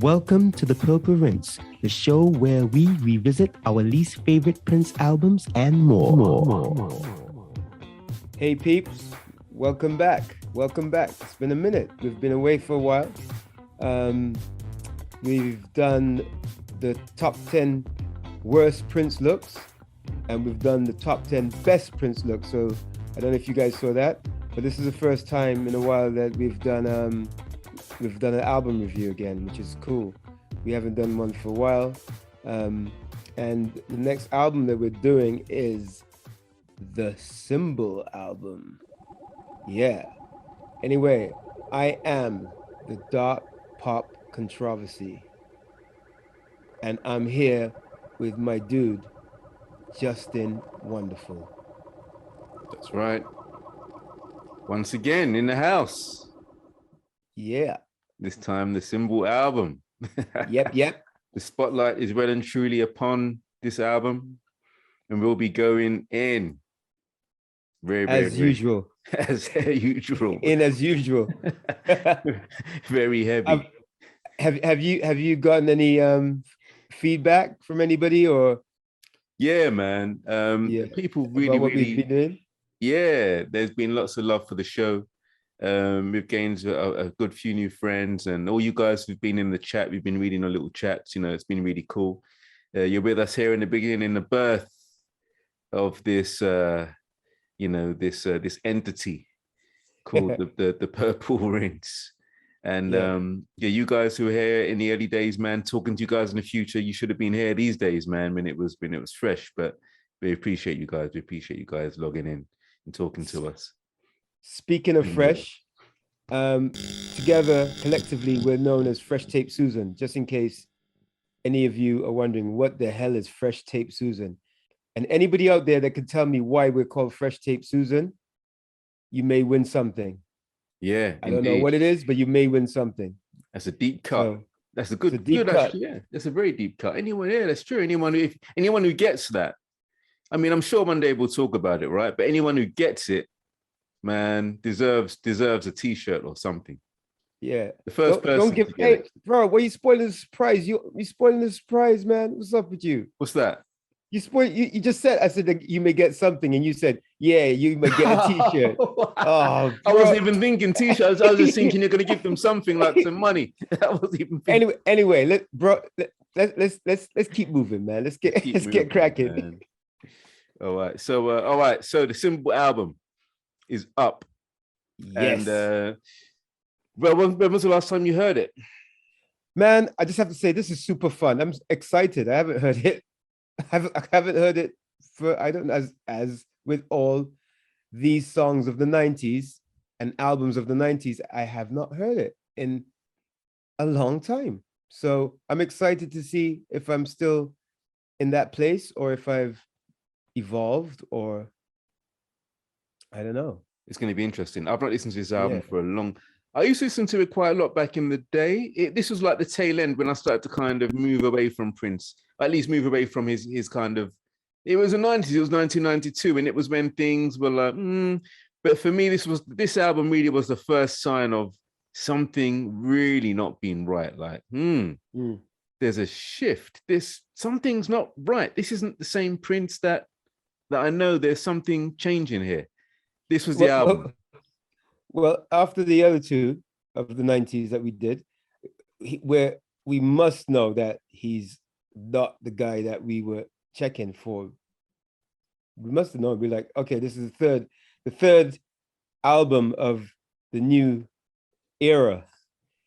Welcome to the Purple Rinse, the show where we revisit our least favorite Prince albums and more. Hey peeps, welcome back. Welcome back. It's been a minute. We've been away for a while. We've done the top 10 worst Prince looks, and we've done the top 10 best Prince looks. So I don't know if you guys saw that, but this is the first time in a while that we've done an album review again, which is cool. We haven't done one for a while. And the next album that we're doing is the Symbol album. Yeah. Anyway, I am the Dark Pop Controversy. And I'm here with my dude, Justin Wonderful. That's right. Once again in the house. Yeah. This time the Symbol album. Yep. The spotlight is well and truly upon this album, and we'll be going in as usual. As usual. As usual. Very heavy. Have you gotten any feedback from anybody or? Yeah, man. People really, what we've been doing? Yeah, there's been lots of love for the show. We've gained a good few new friends, and all you guys who've been in the chat, we've been reading our little chats. You know, it's been really cool. You're with us here in the beginning, in the birth of this, this entity called the Purple Rinse. And you guys who were here in the early days, man, talking to you guys in the future, you should have been here these days, man, when it was fresh. But we appreciate you guys. We appreciate you guys logging in and talking to us. Speaking of fresh, together collectively we're known as Fresh Tape Susan. Just in case any of you are wondering what the hell is Fresh Tape Susan, and anybody out there that can tell me why we're called Fresh Tape Susan, you may win something. Yeah, I don't know what it is, but you may win something. That's a deep cut. So, that's a good cut. Actually, yeah, that's a very deep cut. That's true. Anyone who gets that, I mean, I'm sure one day we'll talk about it, right? But anyone who gets it, man, deserves a T-shirt or something. Yeah. The first person. Don't give. Hey, bro, why are you spoiling the surprise? You spoiling the surprise, man. What's up with you? What's that? You just said, I said that you may get something, and you said, yeah, you may get a T-shirt. I wasn't even thinking T-shirts. I was just thinking you're gonna give them something like some money. I wasn't even thinking. Anyway, let's keep moving, man. Let's get cracking. Man. All right. So the Symbol album is up. Yes. And when was the last time you heard it? Man, I just have to say this is super fun. I'm excited. I haven't heard it. I haven't heard it for, I don't know, as with all these songs of the 90s and albums of the 90s, I have not heard it in a long time. So I'm excited to see if I'm still in that place or if I've evolved, or I don't know. It's going to be interesting. I've not listened to this album for a long. I used to listen to it quite a lot back in the day. This was like the tail end when I started to kind of move away from Prince, at least move away from his kind of. It was the 90s. It was 1992, and it was when things were like. But for me, this album really was the first sign of something really not being right. Like, there's a shift. Something's not right. This isn't the same Prince that I know. There's something changing here. This was the album. Well, after the other two of the 90s that we did, where we must know that he's not the guy that we were checking for. We must have known. We're like, okay, this is the third album of the new era.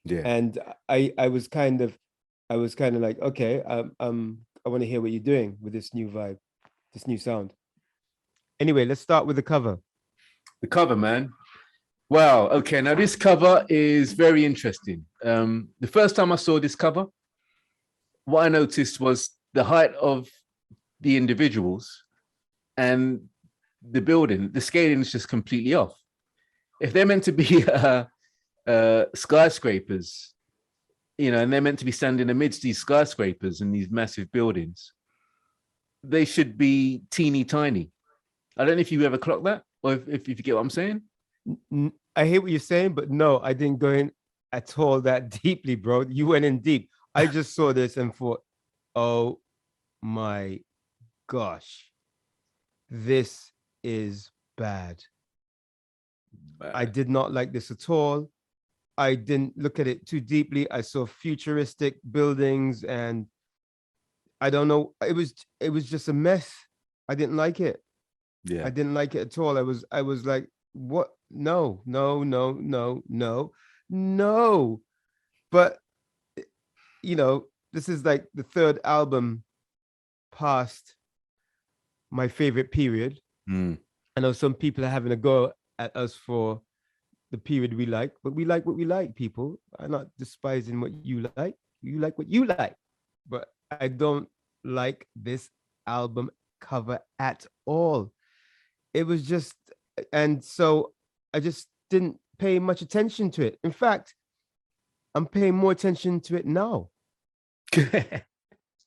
Yeah. And I was kind of like, okay, I want to hear what you're doing with this new vibe, this new sound. Anyway, let's start with the cover. The cover, man. Wow. Okay. Now this cover is very interesting. The first time I saw this cover, what I noticed was the height of the individuals and the building. The scaling is just completely off. If they're meant to be skyscrapers, and they're meant to be standing amidst these skyscrapers and these massive buildings, they should be teeny tiny. I don't know if you ever clocked that, or if you get what I'm saying. I hear what you're saying, but no, I didn't go in at all that deeply, bro. You went in deep. I just saw this and thought, oh my gosh, this is bad. I did not like this at all. I didn't look at it too deeply. I saw futuristic buildings and I don't know. It was just a mess. I didn't like it. Yeah. I didn't like it at all. I was like, what? No. But this is like the third album past my favorite period. I know some people are having a go at us for the period we like, but we like what we like, people. I'm not despising what you like. You like what you like. But I don't like this album cover at all. It was just, and so I just didn't pay much attention to it. In fact, I'm paying more attention to it now.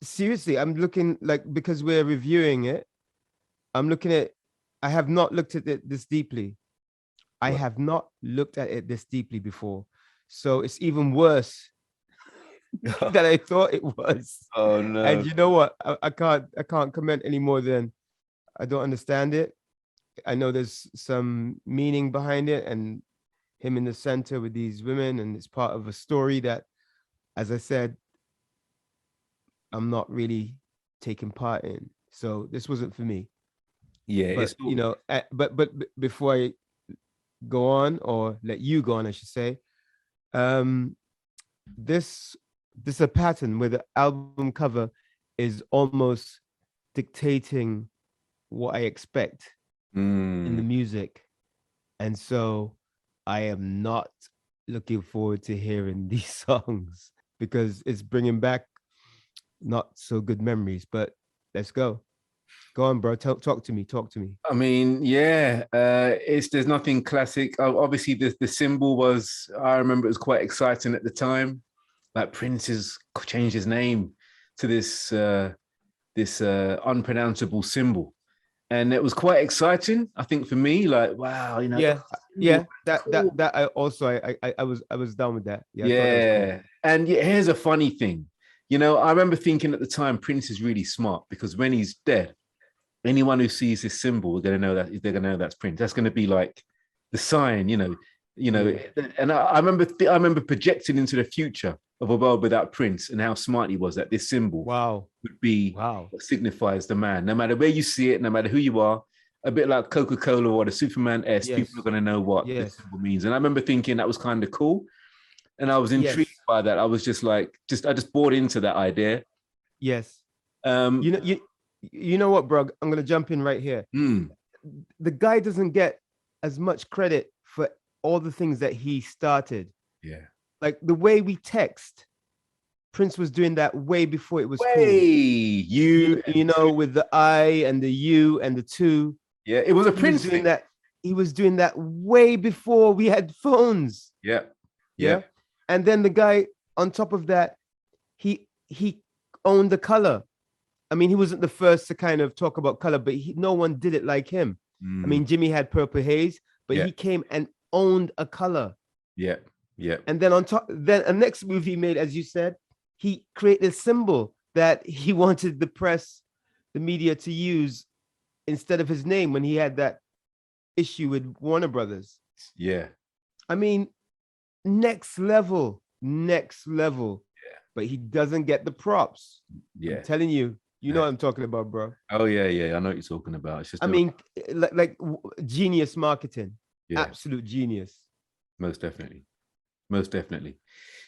Seriously, I'm looking because we're reviewing it, I'm looking at, I have not looked at it this deeply. I have not looked at it this deeply before. So it's even worse than I thought it was. Oh no. And you know what? I can't comment any more than I don't understand it. I know there's some meaning behind it and him in the center with these women, and it's part of a story that, as I said, I'm not really taking part in. So this wasn't for me. Yeah, but but before I go on, or let you go on, I should say, this is a pattern where the album cover is almost dictating what I expect in the music, and so I am not looking forward to hearing these songs because it's bringing back not so good memories. But let's go on, bro. Talk to me. I mean, yeah, there's nothing classic. Obviously the symbol was, I remember it was quite exciting at the time. Like Prince has changed his name to this unpronounceable symbol, and it was quite exciting, I think, for me. Like, wow, that I also I was down with that. I thought that was cool. And here's a funny thing. I remember thinking at the time, Prince is really smart, because when he's dead, anyone who sees this symbol, they're gonna know that's Prince. That's gonna be like the sign, And I remember projecting into the future of a world without Prince, and how smart he was, that this symbol would be what signifies the man. No matter where you see it, no matter who you are, a bit like Coca-Cola or the Superman S, people are gonna know what this symbol means. And I remember thinking that was kind of cool. And I was intrigued by that. I was just like, I just bought into that idea. Yes. You know what, bro? I'm gonna jump in right here. The guy doesn't get as much credit for all the things that he started. Yeah. Like the way we text, Prince was doing that way before it was cool. With the I and the U and the two. Yeah, it was a Prince thing. He was doing that way before we had phones. Yeah. And then the guy on top of that, he owned the color. I mean, he wasn't the first to kind of talk about color, but no one did it like him. I mean, Jimmy had Purple Haze, but he came and owned a color. Yeah. And then on top, then a next move he made, as you said, he created a symbol that he wanted the press, the media to use instead of his name when he had that issue with Warner Brothers. Yeah. I mean, next level. Yeah. But he doesn't get the props. Yeah. I'm telling you, know what I'm talking about, bro. Oh yeah. I know what you're talking about. It's just like genius marketing. Yeah. Absolute genius. Most definitely.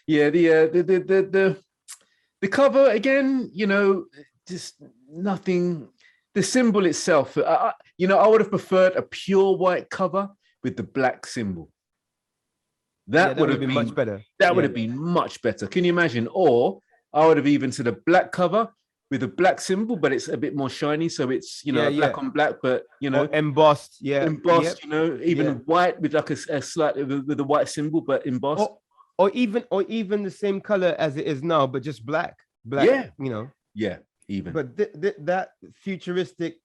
Yeah, the cover again, just nothing. The symbol itself, I would have preferred a pure white cover with the black symbol. That would have been much better. That would have been much better. Can you imagine? Or I would have even said a black cover with a black symbol, but it's a bit more shiny, so it's black on black, but or embossed, even white with like a slight with a white symbol, but embossed, or even the same color as it is now, but just black. even. But that futuristic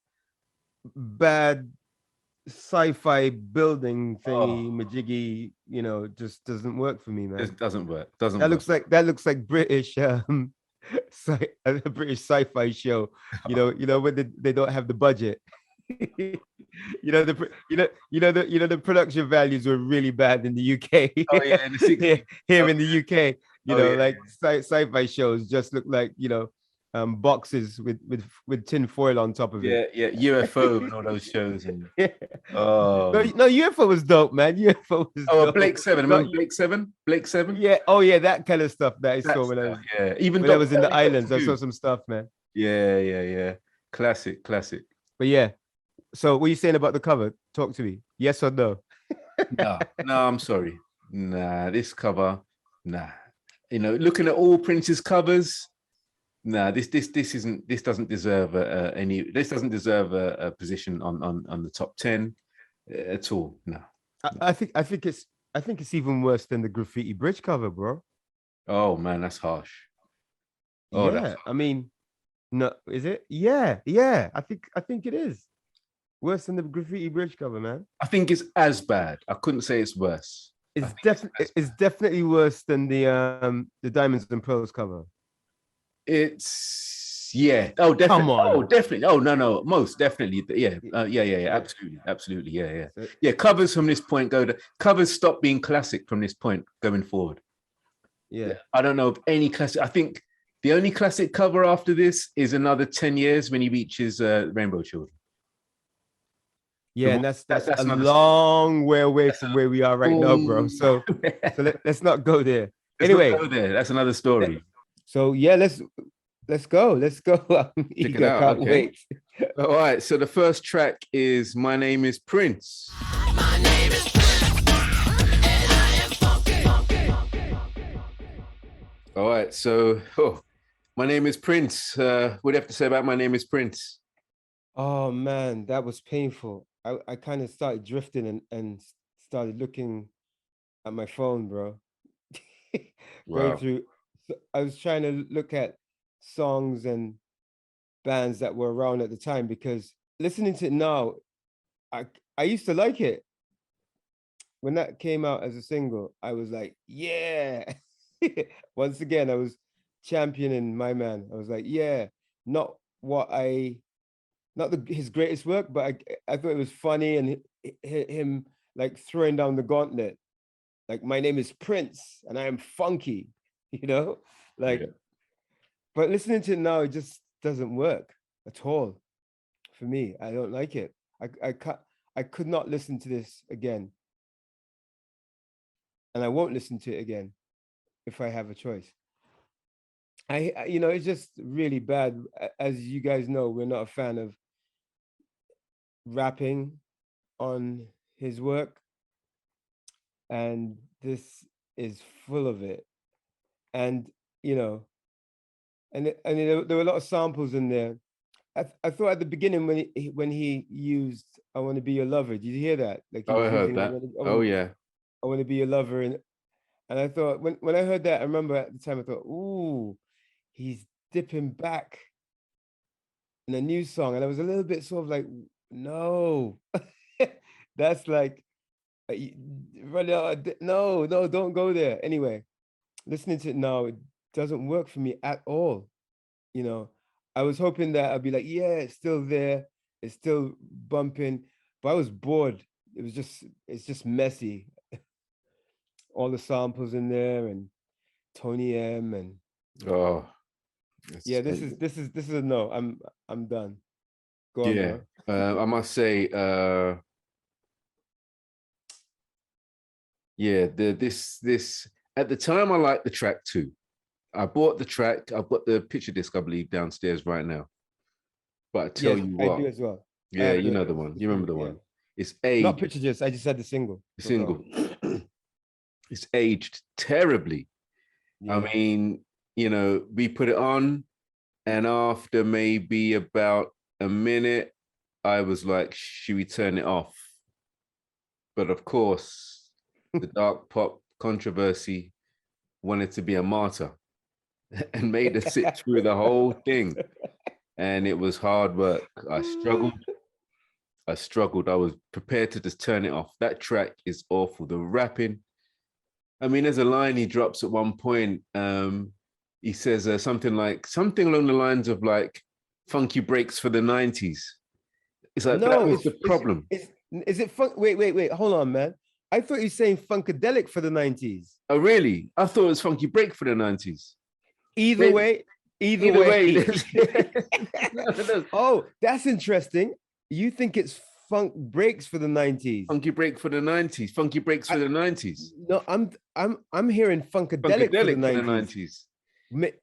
bad sci-fi building thingy, Oh. majiggy, just doesn't work for me, man. It doesn't work. Doesn't That work. looks like British a British sci-fi show. When they don't have the budget. The production values were really bad in the UK. Oh yeah, in the 60s. Here in the UK, yeah. like sci-fi shows just look like boxes with tin foil on top of it. Yeah, UFO and all those shows. And Yeah. oh, No, UFO was dope, man. UFO was dope. Blake Seven. No, Remember Blake Seven? Blake Seven. yeah. Oh yeah, that kind of stuff that I saw when even I was in the Doctor islands. I Who. saw some stuff, man. Yeah. Classic. But yeah. So what are you saying about the cover? Talk to me. Yes or no? No, I'm sorry. Nah, this cover, nah. Looking at all Prince's covers, nah. This doesn't deserve This doesn't deserve a position on the top 10 at all. No. I think it's even worse than the Graffiti Bridge cover, bro. Oh man, that's harsh. Oh, yeah. I mean, no, is it? Yeah. I think it is. Worse than the Graffiti Bridge cover, man. I think it's as bad. I couldn't say it's worse. It's definitely worse than the Diamonds and Pearls cover. It's Oh, definitely. Come on. Oh, definitely. Oh, no. Most definitely. Yeah. Absolutely. Yeah. Covers from this point covers stop being classic from this point going forward. Yeah. I don't know of any classic. I think the only classic cover after this is another 10 years when he reaches Rainbow Children. Yeah, and that's a long way away from where we are right now, bro. So let's not go there. Anyway, go there. That's another story. So yeah, let's go. I'm eager. Can't wait. All right. So the first track is "My Name Is Prince." My name is Prince, and I am funky. All right. So, "My Name Is Prince." What do you have to say about "My Name Is Prince"? Oh man, that was painful. I kind of started drifting and started looking at my phone, bro. Going through. I was trying to look at songs and bands that were around at the time, because listening to it now, I used to like it. When that came out as a single, I was like, yeah. Once again, I was championing my man. I was like, yeah, not his greatest work, but I thought it was funny, and him like throwing down the gauntlet. Like, my name is Prince and I am funky, like, yeah. But listening to it now, it just doesn't work at all for me. I don't like it. I could not listen to this again. And I won't listen to it again if I have a choice. It's just really bad. As you guys know, we're not a fan of rapping on his work, and this is full of it. And there were a lot of samples in there. I thought at the beginning when he used "I Want to Be Your Lover," did you hear that? Like, I heard that. I want to be your lover, and I thought when I heard that, I remember at the time I thought, ooh, he's dipping back in a new song, and I was a little bit sort of like, no, that's like, no, don't go there. Anyway, listening to it now, it doesn't work for me at all. I was hoping that I'd be like, yeah, it's still there, it's still bumping, but I was bored. It's just messy. All the samples in there, and Tony M, and yeah, this is a no. I'm done. Go on, yeah. I must say, this at the time I liked the track too. I bought the track. I've got the picture disc, I believe, downstairs right now. But I tell you what, I do as well. Yeah, you know the one. You remember the one. It's aged. Not picture disc. I just had the single. It's aged terribly. Yeah. I mean, we put it on, and after maybe about a minute, I was like, should we turn it off? But of course, the dark pop controversy wanted to be a martyr and made us sit through the whole thing. And it was hard work. I struggled. I struggled. I was prepared to just turn it off. That track is awful. The rapping. I mean, there's a line he drops at one point. He says something along the lines of like funky breaks for the 90s. It's like that was the problem. Is it funk? Wait. Hold on, man. I thought you were saying funkadelic for the 90s. Oh, really? I thought it was funky break for the 90s. Either way. No. Oh, that's interesting. You think it's funk breaks for the 90s? Funky break for the 90s. Funky breaks for the 90s. No, I'm hearing funkadelic for the 90s. Wait.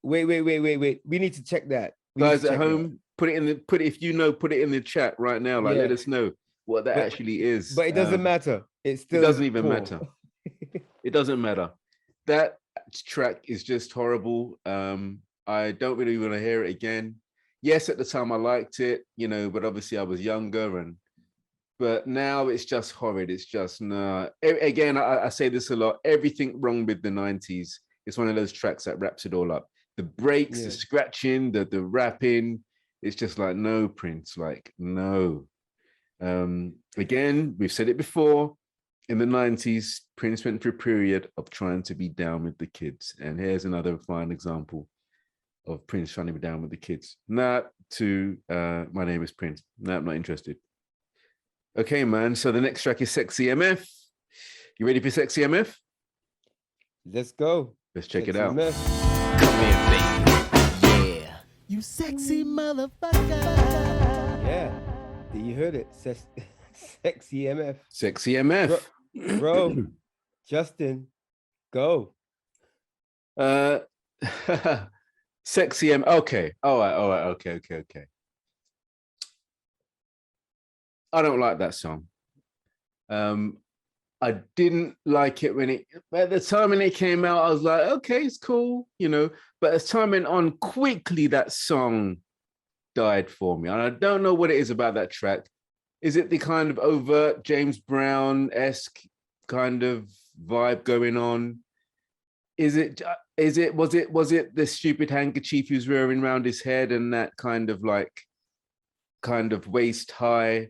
We need to check that. Guys at home, put it if you know, put it in the chat right now. Like, let us know what that actually is. But it doesn't matter. It doesn't even matter. It doesn't matter. That track is just horrible. I don't really want to hear it again. Yes, at the time I liked it, but obviously I was younger, but now it's just horrid. It's just no. Again, I say this a lot. Everything wrong with the 90s. It's one of those tracks that wraps it all up. The breaks, the scratching, the rapping. It's just like, no, Prince, like, no. Again, we've said it before. In the 90s, Prince went through a period of trying to be down with the kids. And here's another fine example of Prince trying to be down with the kids. Not to My Name is Prince. No, I'm not interested. Okay, man. So the next track is Sexy MF. You ready for Sexy MF? Let's go. Let's check it out. MF. Come here, baby. Yeah. You sexy motherfucker. Yeah. You heard it. Sexy MF. Sexy MF. Bro. Justin, go. Sexy M. Okay. All right. Okay. I don't like that song. I didn't like it at the time when it came out. I was like, okay, it's cool, But as time went on, quickly that song died for me. And I don't know what it is about that track. Is it the kind of overt James Brown-esque kind of vibe going on? Was it the stupid handkerchief he was wearing around his head and that kind of waist high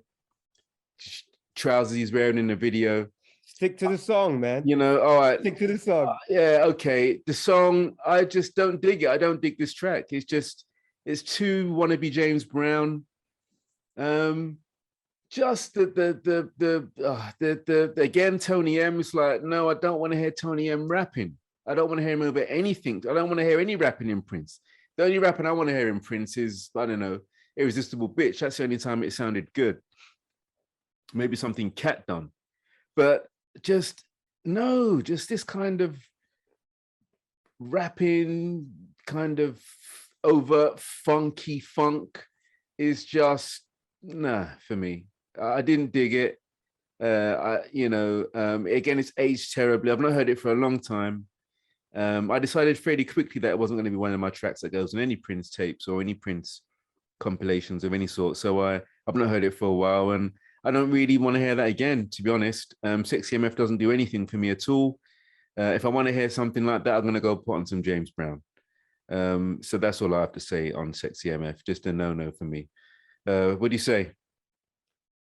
trousers he's wearing in the video? Stick to the song, man. All right. Stick to the song. Yeah, okay. The song, I just don't dig it. I don't dig this track. It's too wannabe James Brown. Just the again, Tony M is like, no, I don't want to hear Tony M rapping. I don't want to hear him over anything. I don't want to hear any rapping in Prince. The only rapping I want to hear in Prince is, I don't know, Irresistible Bitch. That's the only time it sounded good. Maybe something Cat done. But just this kind of rapping, kind of overt funky funk is just nah for me. I didn't dig it. Again, it's aged terribly. I've not heard it for a long time. I decided fairly quickly that it wasn't going to be one of my tracks that goes on any Prince tapes or any Prince compilations of any sort. So I've not heard it for a while, and I don't really want to hear that again, to be honest. Sexy MF doesn't do anything for me at all. If I want to hear something like that, I'm going to go put on some James Brown. So that's all I have to say on Sexy MF. Just a no-no for me. What do you say?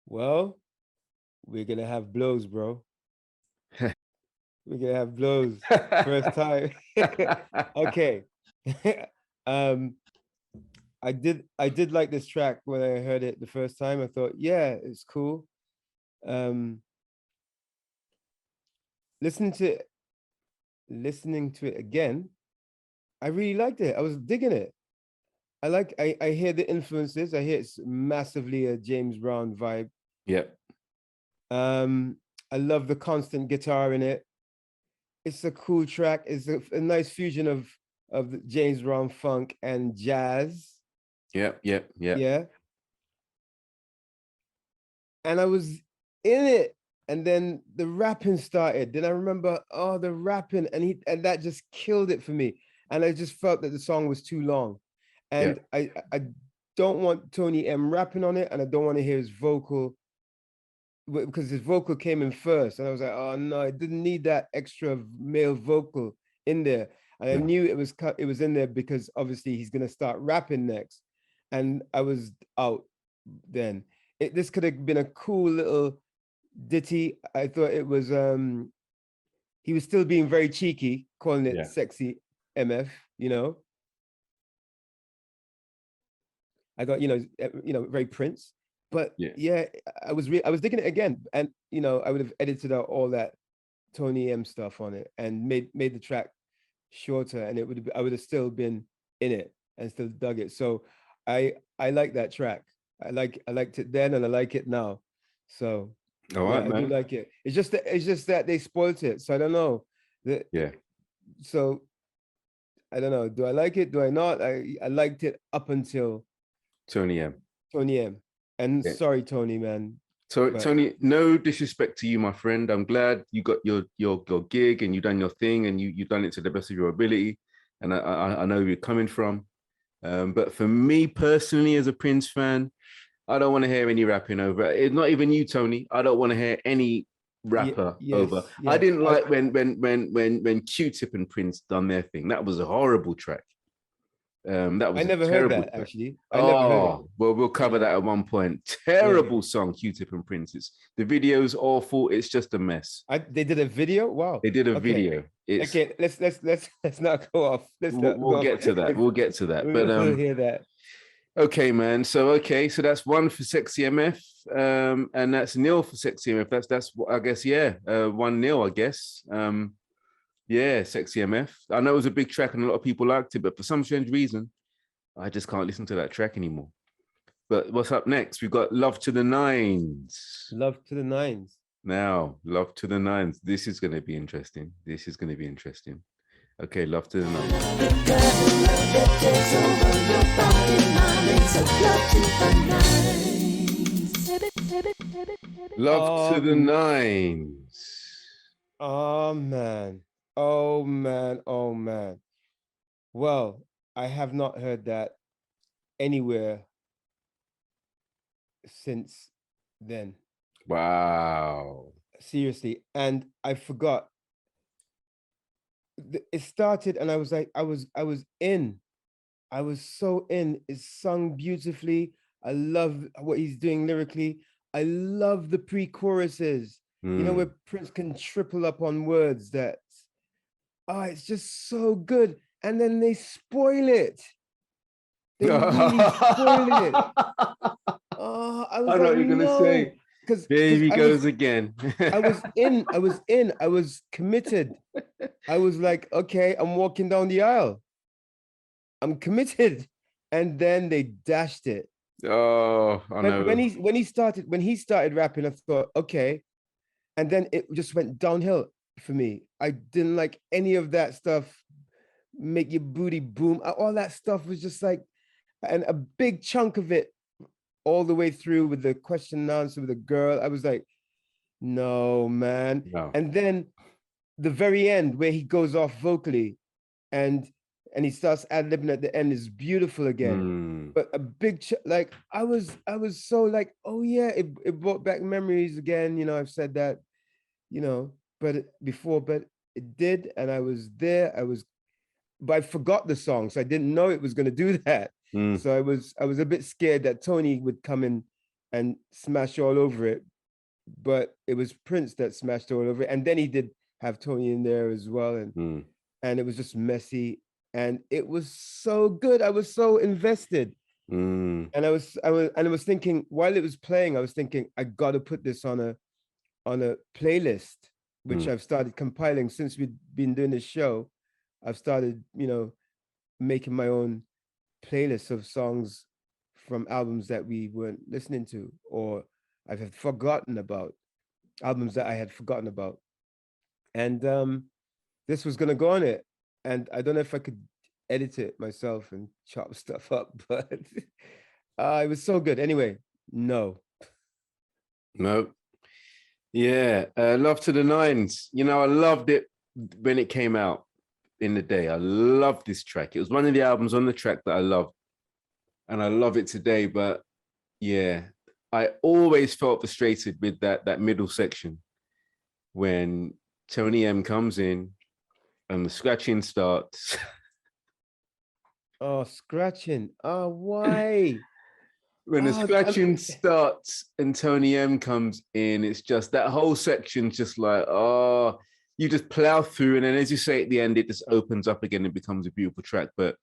Well, we're going to have blows, bro. We're going to have blows. First time. Okay. I did like this track when I heard it the first time. I thought, yeah, it's cool. Listening to it again, I really liked it. I was digging it. I hear the influences. I hear it's massively a James Brown vibe. Yeah. I love the constant guitar in it. It's a cool track. It's a nice fusion of the James Brown funk and jazz. Yeah. Yeah. And I was in it. And then the rapping started. Then I remember, the rapping, and that just killed it for me. And I just felt that the song was too long. And I don't want Tony M rapping on it, and I don't want to hear his vocal, because his vocal came in first. And I was like, oh no, I didn't need that extra male vocal in there. And I knew it was in there because obviously he's gonna start rapping next. And I was out then. this could have been a cool little ditty. I thought it was he was still being very cheeky, calling it Yeah. sexy MF, you know. I thought, very Prince. But Yeah. yeah, I was digging it again. And I would have edited out all that Tony M stuff on it and made the track shorter, and I would have still been in it and still dug it. So I like that track. I liked it then and I like it now. So All right, I man. do like it. It's just that they spoilt it. So I don't know. Yeah. So I don't know. Do I like it? Do I not? I liked it up until Tony M. Tony M. And Yeah. sorry, Tony, man. So But- Tony, no disrespect to you, my friend. I'm glad you got your gig and you done your thing and you've done it to the best of your ability. And I know where you're coming from. But for me personally, as a Prince fan, I don't want to hear any rapping over it. It's not even you, Tony. I don't want to hear any rapper yes, over. I yes. didn't like when Q-Tip and Prince done their thing. That was a horrible track. That was I never heard terrible that track. actually. I never heard it. Well, we'll cover that at one point. Terrible song, Q-Tip and Prince. The video's awful. It's just a mess. They did a video. Wow. They did a Okay. video. It's, Okay, let's not go off. we'll get to that. We'll get to that. But we'll hear that. okay, man. So that's one for Sexy MF, and that's nil for Sexy MF. That's I guess 1-0, I guess. Yeah, Sexy MF. I know it was a big track and a lot of people liked it, but for some strange reason, I just can't listen to that track anymore. But what's up next? We've got Love to the Nines. Love to the Nines. Now, Love to the Nines. This is going to be interesting. Okay, Love to the Nines. Love to the Nines. Oh man. Oh man. Oh man. Well, I have not heard that anywhere since then. Wow. Seriously. And I forgot. It started and I was like, I was in. I was so in. It's sung beautifully. I love what he's doing lyrically. I love the pre-choruses. You know, where Prince can triple up on words that, it's just so good. And then they spoil it. They really spoil it. Oh, I was I know what you're gonna say. Because There he goes again. I was committed. I was like, okay, I'm walking down the aisle. I'm committed. And then they dashed it. Oh, I know. When he started rapping, I thought, okay. And then it just went downhill for me. I didn't like any of that stuff. Make your booty boom. All that stuff was just like, and a big chunk of it all the way through with the question and answer with the girl. I was like, no, man. No. And then the very end where he goes off vocally and he starts ad-libbing at the end is beautiful again. But a big like I was so like, oh yeah, it brought back memories again. You know, I've said that, but it did, and I was there. But I forgot the song, so I didn't know it was gonna do that. So I was a bit scared that Tony would come in and smash all over it. But it was Prince that smashed all over it. And then he did have Tony in there as well. And it was just messy. And it was so good. I was so invested. And I was thinking, while it was playing, I was thinking, I gotta put this on a playlist, which I've started compiling since we've been doing this show. I've started, making my own playlist of songs from albums that we weren't listening to, or I had forgotten about, albums that I had forgotten about. And this was gonna go on it. And I don't know if I could edit it myself and chop stuff up, but it was so good. Anyway, no. Yeah, Love to the Nines. I loved it when it came out in the day. I loved this track. It was one of the albums on the track that I loved. And I love it today. But yeah, I always felt frustrated with that middle section when Tony M comes in and the scratching starts. Oh, scratching. Oh, why? when the Oh, scratching starts and Tony M comes in, it's just that whole section's just like, oh, you just plow through, and then as you say at the end, it just opens up again and becomes a beautiful track. But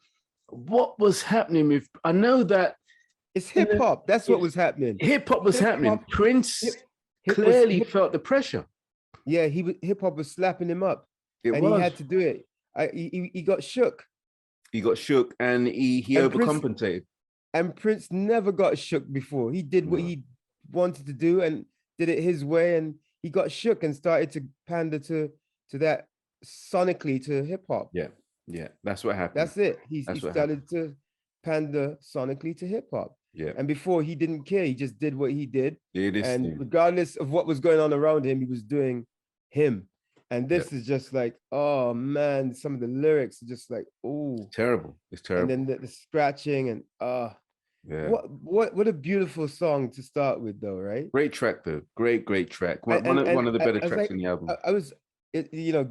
what was happening with? I know that it's hip hop. That's what was happening. Hip hop was happening. Hip-hop- Prince hip- clearly hip- felt the pressure. Yeah, hip hop was slapping him up, It and was. he had to do it. He got shook, He got shook, and he And Prince- overcompensated. and Prince never got shook before. He did what he wanted to do and did it his way, and he got shook and started to pander to that sonically to hip hop. Yeah, that's what happened. That's it. He That's what started to pander sonically to hip hop. Yeah, And before he didn't care. He just did what he did. it is. And regardless of what was going on around him, he was doing him. And this is just like, oh man, some of the lyrics are just like, oh, terrible. It's terrible. and then the scratching and Yeah. what a beautiful song to start with, though, right? Great track though. Great track. One of the better tracks in the album. I was,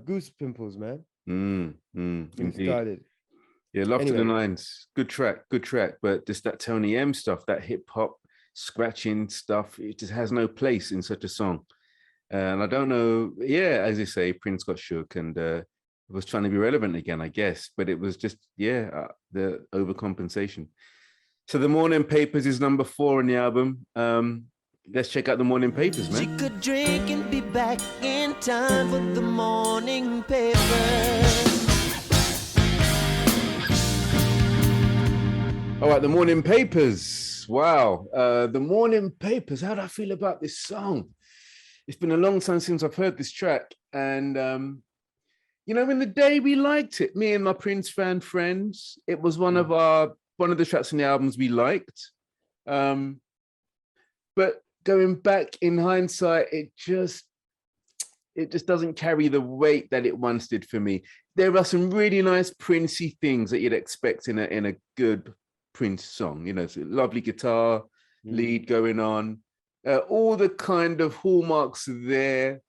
goose pimples, man. When it Indeed. started. Yeah, Love to the Anyway. Nines. Good track. But just that Tony M stuff, that hip hop scratching stuff, it just has no place in such a song. And I don't know. Yeah, as you say, Prince got shook and was trying to be relevant again, I guess. But it was just the overcompensation. So the Morning Papers is number 4 in the album. Let's check out the Morning Papers, She man. could drink and be back in time for the morning paper. All right, the Morning Papers. Wow. The Morning Papers. How do I feel about this song? It's been a long time since I've heard this track. And, in the day we liked it, me and my Prince fan friends, it was one of the tracks in the albums we liked. But going back in hindsight, it just doesn't carry the weight that it once did for me. There are some really nice Princey things that you'd expect in a good Prince song, so lovely guitar lead going on, all the kind of hallmarks are there,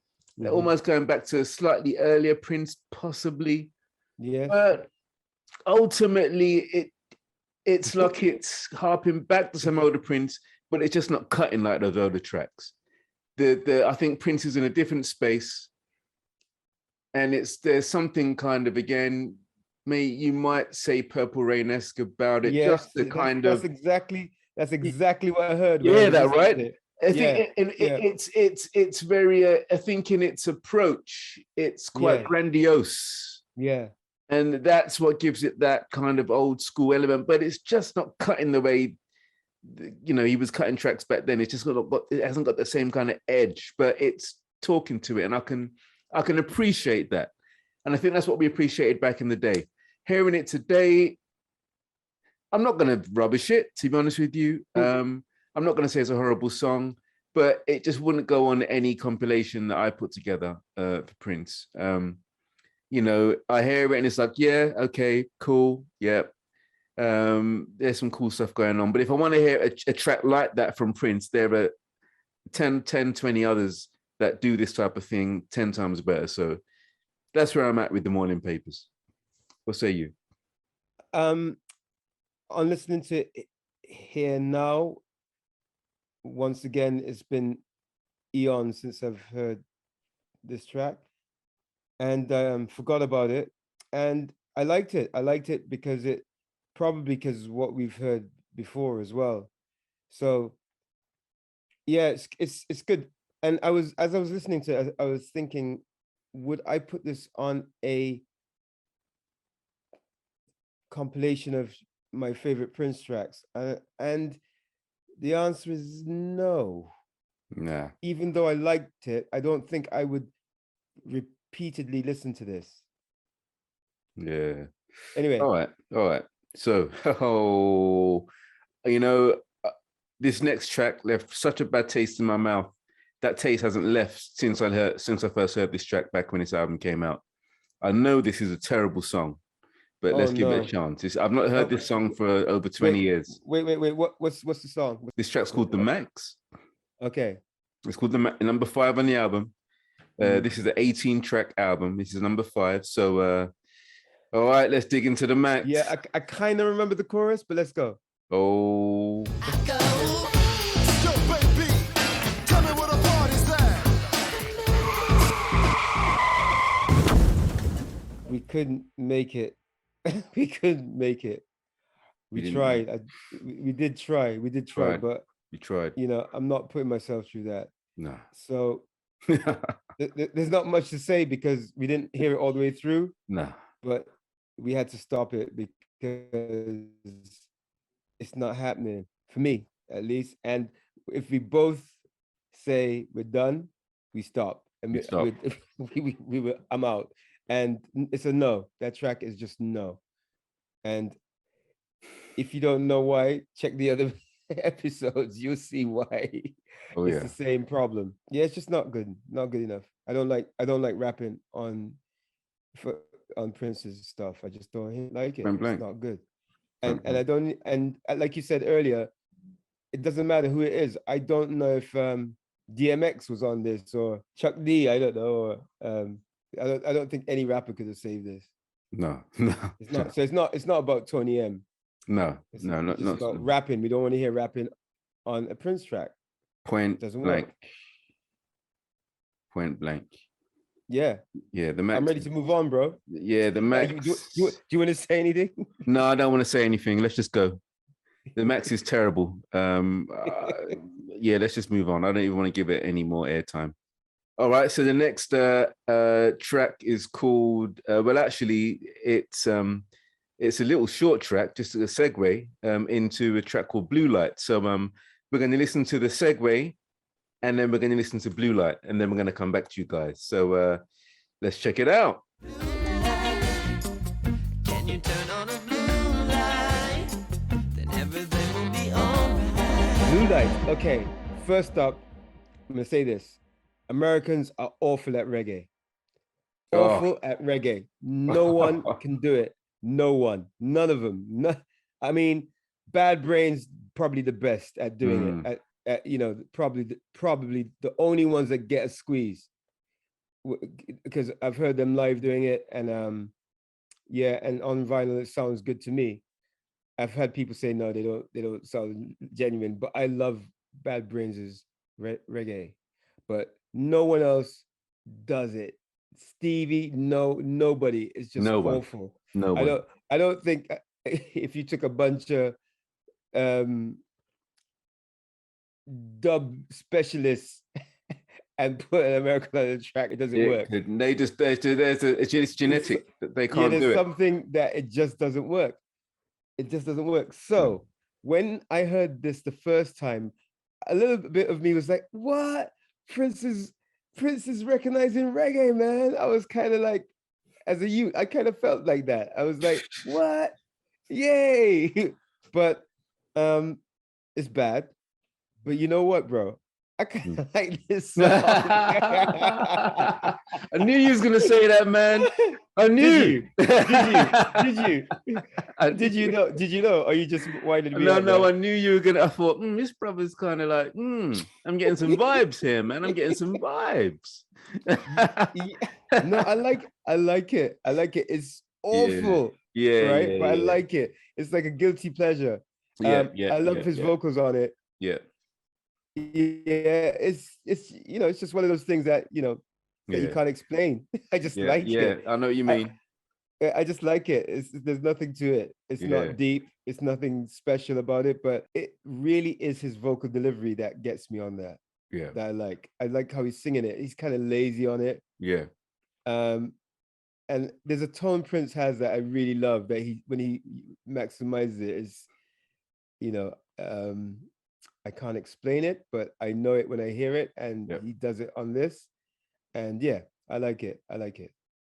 almost going back to a slightly earlier Prince, possibly. Yeah. But ultimately, it's like it's harping back to some older Prince, but it's just not cutting like those older tracks. I think Prince is in a different space, and there's something kind of, again, you might say Purple Rain-esque about it. Yes, just the kind that's of that's exactly what I heard. when yeah, I that listened right. to it. I think it's very. I think in its approach, it's quite Yeah. grandiose, Yeah. and that's what gives it that kind of old school element. But it's just not cutting the way he was cutting tracks back then. It's just it hasn't got the same kind of edge, but it's talking to it, and I can appreciate that. And I think that's what we appreciated back in the day. Hearing it today, I'm not going to rubbish it, to be honest with you. I'm not going to say it's a horrible song, but it just wouldn't go on any compilation that I put together for Prince. I hear it and it's like, yeah, okay, cool, yeah. There's some cool stuff going on. But if I want to hear a track like that from Prince, there are 10, 20 others that do this type of thing 10 times better. So that's where I'm at with the Morning Papers. What say you? On listening to it here now, once again, it's been eons since I've heard this track, and forgot about it. And I liked it. I liked it because because what we've heard before as well. So yeah, it's good. And as I was listening to it, I was thinking, would I put this on a compilation of my favorite Prince tracks? And the answer is no. Nah. Even though I liked it, I don't think I would repeatedly listen to this. Yeah. Anyway. All right. So, this next track left such a bad taste in my mouth. That taste hasn't left since I first heard this track back when this album came out. I know this is a terrible song, but let's give it a chance. I've not heard this song for over 20 years. Wait. What's the song? This track's called The Max. Okay. It's called number 5 on the album. This is an 18-track album. This is number 5. So, all right, let's dig into The Max. Yeah, I kind of remember the chorus, but let's go. Oh. I go couldn't make it. We couldn't make it. You We didn't tried. We did try. We did try, Tried. but You tried. I'm not putting myself through that. No. So there's not much to say because we didn't hear it all the way through, No. but we had to stop it because it's not happening for me, at least. And if we both say we're done, we stop. And We stop. we were, I'm out. And it's a no. That track is just no. And if you don't know why, check the other episodes. You'll see why. Oh It's yeah. the same problem. Yeah, it's just not good. Not good enough. I don't like rapping on Prince's stuff. I just don't like it. Point blank. It's not good. Point And I don't, and like you said earlier, it doesn't matter who it is. I don't know if DMX was on this or Chuck D. I don't know. Or, I don't think any rapper could have saved this. No. No. It's not. So it's not about Tony M. No. It's, No. it's just about rapping. We don't want to hear rapping on a Prince track. Point Doesn't blank. work. Point blank. Yeah, Yeah. The Max. I'm ready to move on, bro. Yeah. The Max. Do you want to say anything? No, I don't want to say anything. Let's just go. The Max is terrible. Yeah, let's just move on. I don't even want to give it any more airtime. All right. So the next track is called. Well, actually, it's a little short track, just a segue into a track called Blue Light. So we're going to listen to the segue, and then we're going to listen to Blue Light, and then we're going to come back to you guys. So let's check it out. Can you turn on a blue light? Then everything will be alright. Blue light. Okay. First up, I'm gonna say this: Americans are awful at reggae. Awful at reggae. No one can do it. No one. None of them. No, I mean, Bad Brains probably the best at doing it. At probably the only ones that get a squeeze. Because I've heard them live doing it, and yeah, and on vinyl it sounds good to me. I've had people say no, they don't sound genuine, but I love Bad Brains' reggae, but no one else does it. Stevie, nobody. It's just awful. No one. I don't think if you took a bunch of dub specialists and put an American on the track, it doesn't work. They just it's genetic that they can't do there's it. something that it just doesn't work. It just doesn't work. So when I heard this the first time, a little bit of me was like, what? Prince is recognizing reggae, man. I was kind of like, as a youth, I kind of felt like that. I was like, what? Yay. But it's bad. But you know what, bro? I kind of like this song. I knew you was gonna say that, man. I knew. Did you know? Did you know? Or you just winded me No, up, no, man? I knew you were gonna. I thought this brother's kind of like, I'm getting some vibes here, man. I'm getting some vibes. No, I like it. It's awful. Yeah, right. yeah, but I yeah. like it. It's like a guilty pleasure. I love his vocals on it. Yeah. Yeah, it's it's just one of those things that that you can't explain. I just like it. Yeah, I know what you mean. I just like it. There's nothing to it. It's not deep. It's nothing special about it, but it really is his vocal delivery that gets me on that. Yeah. That I like. I like how he's singing it. He's kind of lazy on it. Yeah. And there's a tone Prince has that I really love, that when he maximizes it is, I can't explain it, but I know it when I hear it, and he does it on this. And yeah, I like it.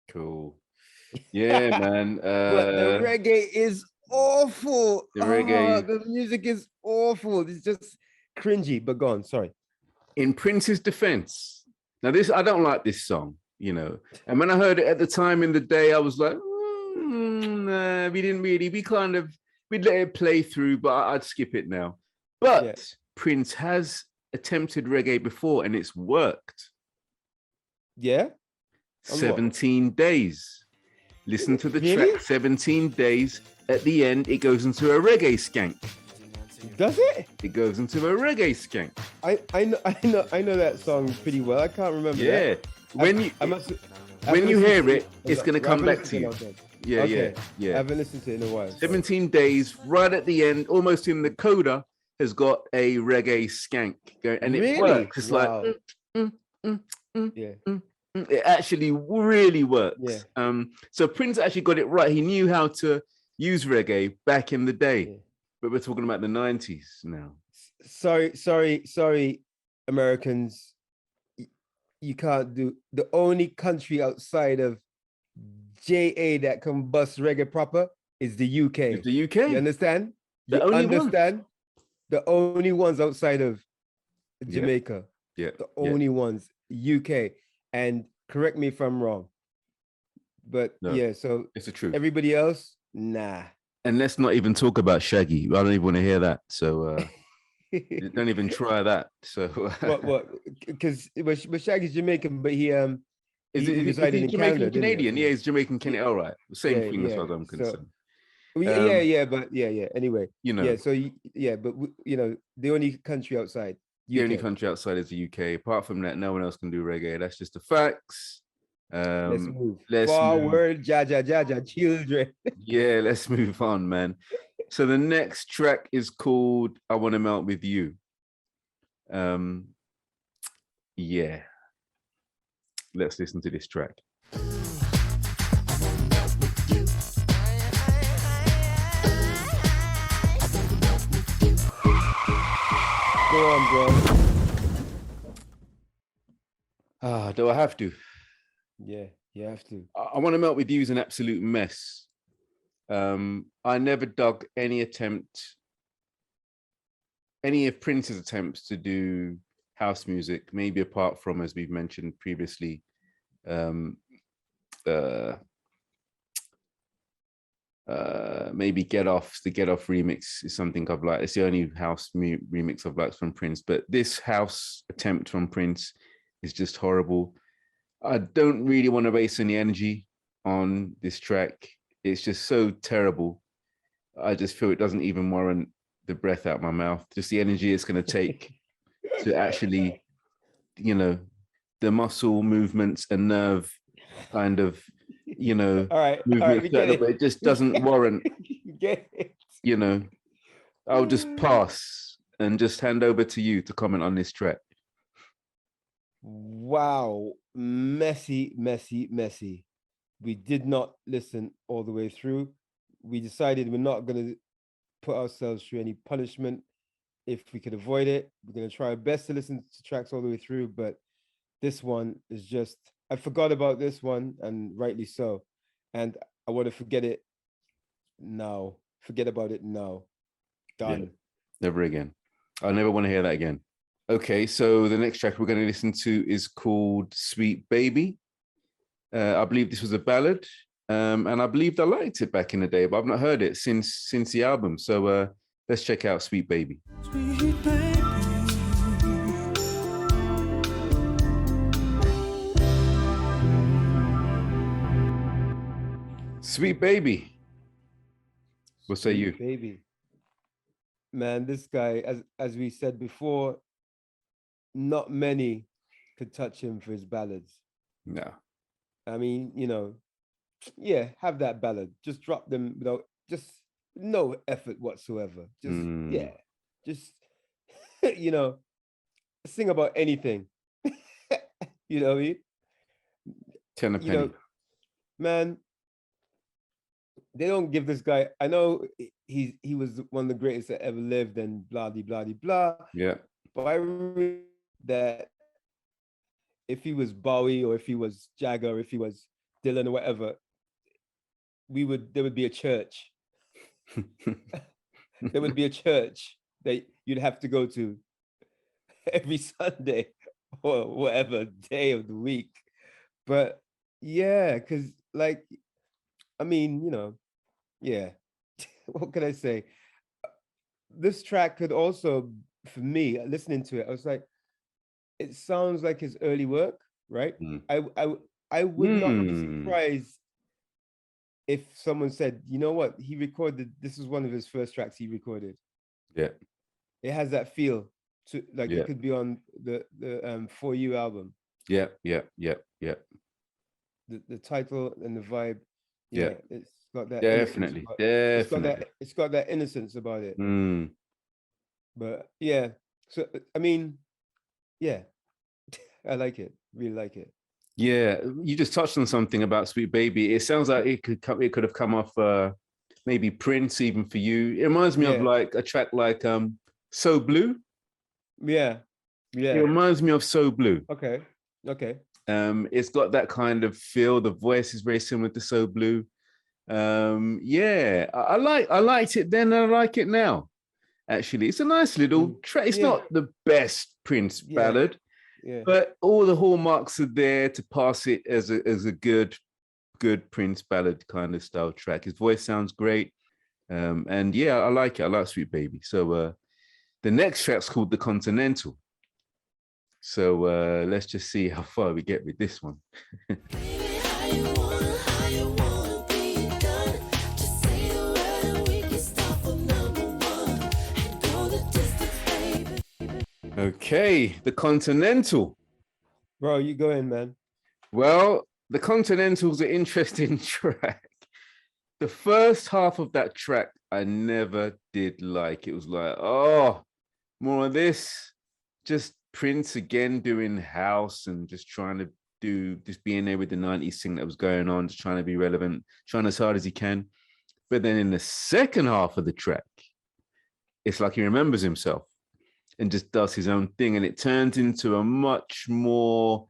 Cool. Yeah, man. But the reggae is awful. The reggae. The music is awful. It's just cringy, but go on. Sorry. In Prince's defense, now I don't like this song, and when I heard it at the time in the day, I was like, nah, we'd let it play through, but I'd skip it now. But Prince has attempted reggae before and it's worked. Yeah. 17 days. Listen to the track, 17 days. At the end, it goes into a reggae skank. Does it? It goes into a reggae skank. I know that song pretty well. I can't remember. Yeah. That. when you hear it, I it's gonna come back to you. Yeah, Okay. I yeah. haven't listened to it in a while. so- 17 days, right at the end, almost in the coda, has got a reggae skank going, and it Really? works. It's Wow. like Yeah. it actually really works. Yeah. So Prince actually got it right. He knew how to use reggae back in the day, Yeah. but we're talking about the 90s now. Sorry, Americans. You can't do the only country outside of JA that can bust reggae proper is the UK. It's the UK. You understand? The You only ones. understand? The only ones outside of Jamaica. Yeah. The only ones, UK. And correct me if I'm wrong. But No, yeah, so it's the truth. everybody else, nah. And let's not even talk about Shaggy. I don't even want to hear that. So don't even try that. So what? Because Shaggy's Jamaican, but he is he he resided in Jamaican Canada, didn't he? Canadian? Yeah, he's Jamaican Canadian. All right. Same Yeah, thing as yeah. far as I'm So- concerned. Anyway, You know, yeah. So but you know, the only country outside the only UK. country outside is the UK. Apart from that, no one else can do reggae. That's just the facts. Let's move let's move. forward, ja, children. Yeah, let's move on, man. So the next track is called I Want to Melt With You. Yeah. Let's listen to this track. Go on, bro. Do I have to? Yeah, you have to. I Want to Melt With You is an absolute mess. I never dug any of Prince's attempts to do house music, maybe apart from, as we've mentioned previously, maybe the Get Off remix is something I've liked. It's the only house remix I've liked from Prince, but this house attempt from Prince is just horrible. I don't really want to waste any energy on this track. It's just so terrible. I just feel it doesn't even warrant the breath out my mouth. Just the energy it's going to take to actually, you know, the muscle movements and nerve kind of, you know, All right, movement. we get it. But it just doesn't warrant, Get it. you know. I'll just pass and just hand over to you to comment on this track. Wow, messy. We did not listen all the way through. We decided we're not going to put ourselves through any punishment if we could avoid it. We're going to try our best to listen to tracks all the way through, but this one is just, I forgot about this one, and rightly so. And I want to forget it now. Forget about it now. Done. Yeah, never again. I never want to hear that again. Okay, so the next track we're going to listen to is called Sweet Baby. I believe this was a ballad, and I believed I liked it back in the day, but I've not heard it since the album. So let's check out Sweet Baby. Sweet baby. Sweet Baby. What say you? Baby. Man, this guy, as we said before, not many could touch him for his ballads. No. I mean, you know, yeah, have that ballad. Just drop them without just no effort whatsoever. Just yeah, just you know, sing about anything. You know what I mean? 10 a You penny. know, man, they don't give this guy. I know he was one of the greatest that ever lived, and blah blah blah blah. Yeah. But I read that if he was Bowie or if he was Jagger or if he was Dylan or whatever, there would be a church. There would be a church that you'd have to go to every Sunday or whatever day of the week. But yeah, because like, I mean, you know, yeah. What can I say? This track could also, for me, listening to it, I was like, it sounds like his early work, right? I would not be surprised if someone said, you know what, this is one of his first tracks he recorded. Yeah. It has that feel to like Yeah. it could be on the For You album. Yeah. the title and the vibe. Yeah. Yeah, it's got that Definitely. Definitely. it's got that innocence about it. Mm. But yeah, so I mean, yeah, I like it. Really like it. Yeah, you just touched on something about Sweet Baby. It sounds like it could have come off maybe Prince even for you. It reminds me of Yeah. like a track like So Blue. Yeah. It Yeah. reminds me of So Blue. Okay. Okay. It's got that kind of feel. The voice is very similar to So Blue. Yeah, I liked it then and I like it now. Actually, it's a nice little track. It's Yeah. not the best Prince Yeah. ballad, Yeah. but all the hallmarks are there to pass it as a good Prince ballad kind of style track. His voice sounds great, and yeah, I like it. I like Sweet Baby. So the next track's called The Continental. So let's just see how far we get with this one. Baby, how you wanna be done? Just say the word and we can start from number one and go the distance, baby. Okay, The Continental. Bro, you go in, man. Well, The Continental's an interesting track. The first half of that track, I never did like. It was like, oh, more of this. Just Prince again doing house and just trying to just being there with the 90s thing that was going on, just trying to be relevant, trying as hard as he can. But then in the second half of the track, it's like he remembers himself and just does his own thing. And it turns into a much more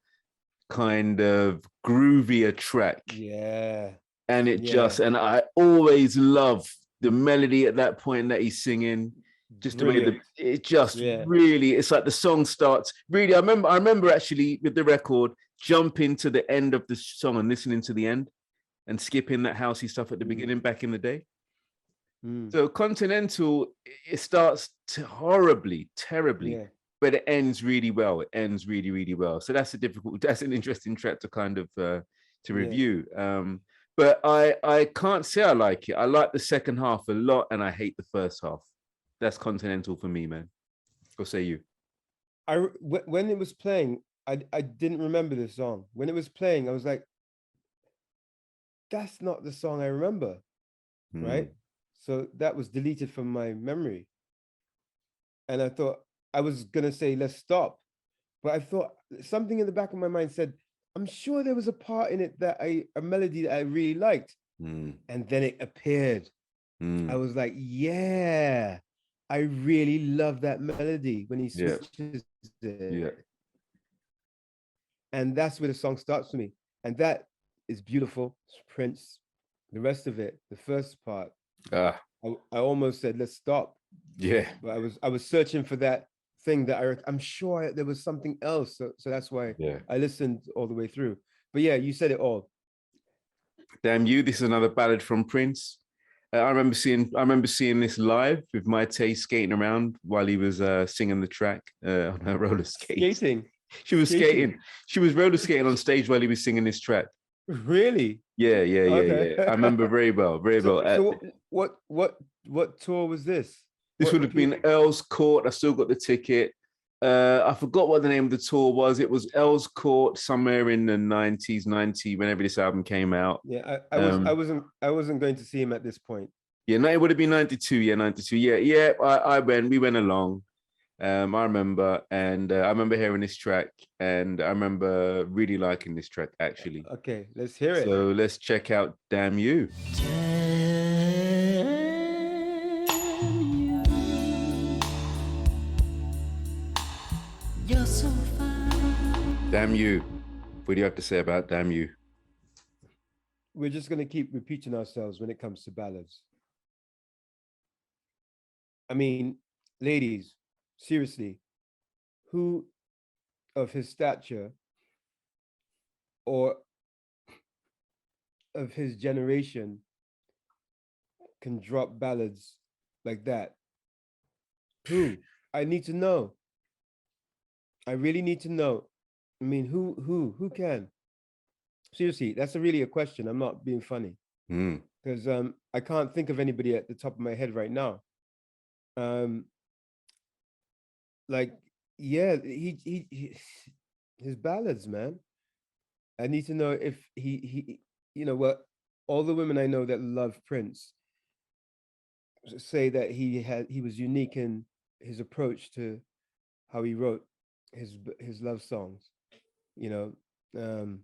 kind of groovier track. Yeah. And it Yeah. and I always love the melody at that point that he's singing. Just the way Brilliant. it just Yeah. really, it's like the song starts. Really, I remember actually with the record, jumping to the end of the song and listening to the end and skipping that housey stuff at the beginning back in the day. So Continental, it starts horribly, terribly, Yeah. but it ends really well. It ends really, really well. So that's an interesting track to kind of to review. But I can't say I like it. I like the second half a lot, and I hate the first half. That's Continental for me, man. Go say you. When it was playing, I didn't remember this song. When it was playing, I was like, that's not the song I remember, right? So that was deleted from my memory. And I thought I was gonna say let's stop, but I thought something in the back of my mind said, I'm sure there was a part in it that a melody that I really liked. And then it appeared. I was like, yeah, I really love that melody when he switches it. Yeah. And that's where the song starts for me. And that is beautiful. It's Prince. The rest of it, the first part, I almost said, let's stop. Yeah. But I was searching for that thing that I'm sure there was something else. So that's why I listened all the way through. But yeah, you said it all. Damn You. This is another ballad from Prince. I remember seeing this live with my taste skating around while he was singing the track on her roller skates. Skating. She was skating. She was roller skating on stage while he was singing this track. Really? Yeah. Okay. I remember very well. So what tour was this? This would have been Earl's Court. I still got the ticket. I forgot what the name of the tour was. It was Earl's Court somewhere in the 90s, whenever this album came out. Yeah, I wasn't going to see him at this point. Yeah, no, it would have been 92. Yeah, 92. Yeah. We went along. I remember, and I remember hearing this track, and I remember really liking this track actually. Okay, let's hear it. So let's check out Damn You. You're so fine. Damn You. What do you have to say about Damn You? We're just going to keep repeating ourselves when it comes to ballads. I mean, ladies, seriously, who of his stature or of his generation can drop ballads like that? Who? I need to know. I really need to know. I mean, who can? Seriously, that's really a question. I'm not being funny. Because I can't think of anybody at the top of my head right now. Like, yeah, he his ballads, man. I need to know if you know what, all the women I know that love Prince say that he was unique in his approach to how he wrote his love songs. You know, it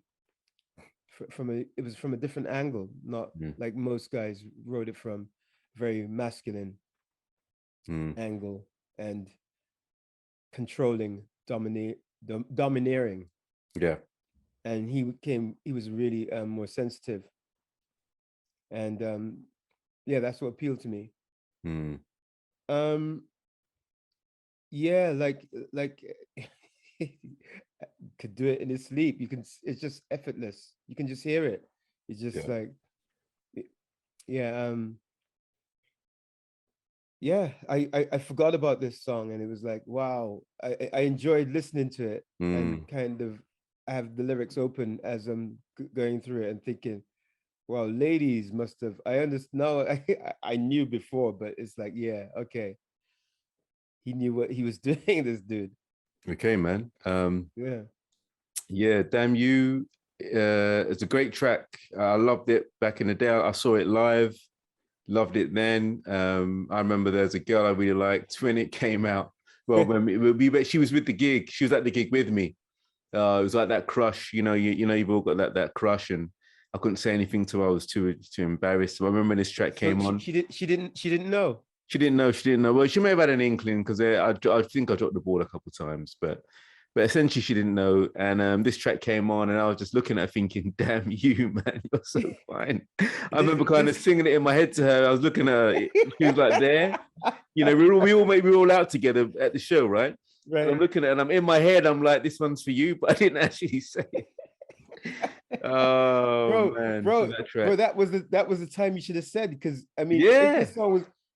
was from a different angle, not Mm. like most guys wrote it from very masculine Mm. angle and controlling, domineering. Yeah. And he was really more sensitive, and yeah, that's what appealed to me. Mm. Um, yeah, like could do it in his sleep. It's just effortless. You can just hear it. It's just Yeah. like, yeah, yeah. I forgot about this song, and it was like, wow. I enjoyed listening to it, and Mm. kind of I have the lyrics open as I'm going through it and thinking, well, ladies must have. I understand now. I knew before, but it's like, yeah, okay. He knew what he was doing. This dude. Okay, man. Yeah. Yeah, Damn You. It's a great track. I loved it back in the day. I saw it live. Loved it then. I remember there's a girl I really liked when it came out. Well, when she was with the gig. She was at the gig with me. It was like that crush. You know, you've all got that crush, and I couldn't say anything to her. I was too embarrassed. So I remember when this track So came on. she didn't know. She didn't know. She didn't know. Well, she may have had an inkling because I think I dropped the ball a couple of times, but essentially she didn't know. And this track came on, and I was just looking at her thinking, "Damn you, man, you're so fine." I remember kind of singing it in my head to her. I was looking at her. She was like there. You know, we all out together at the show, right? Right. And I'm looking at it, and I'm in my head. I'm like, "This one's for you," but I didn't actually say it. Oh man, that track. bro, that was the time you should have said, because I mean, Yeah.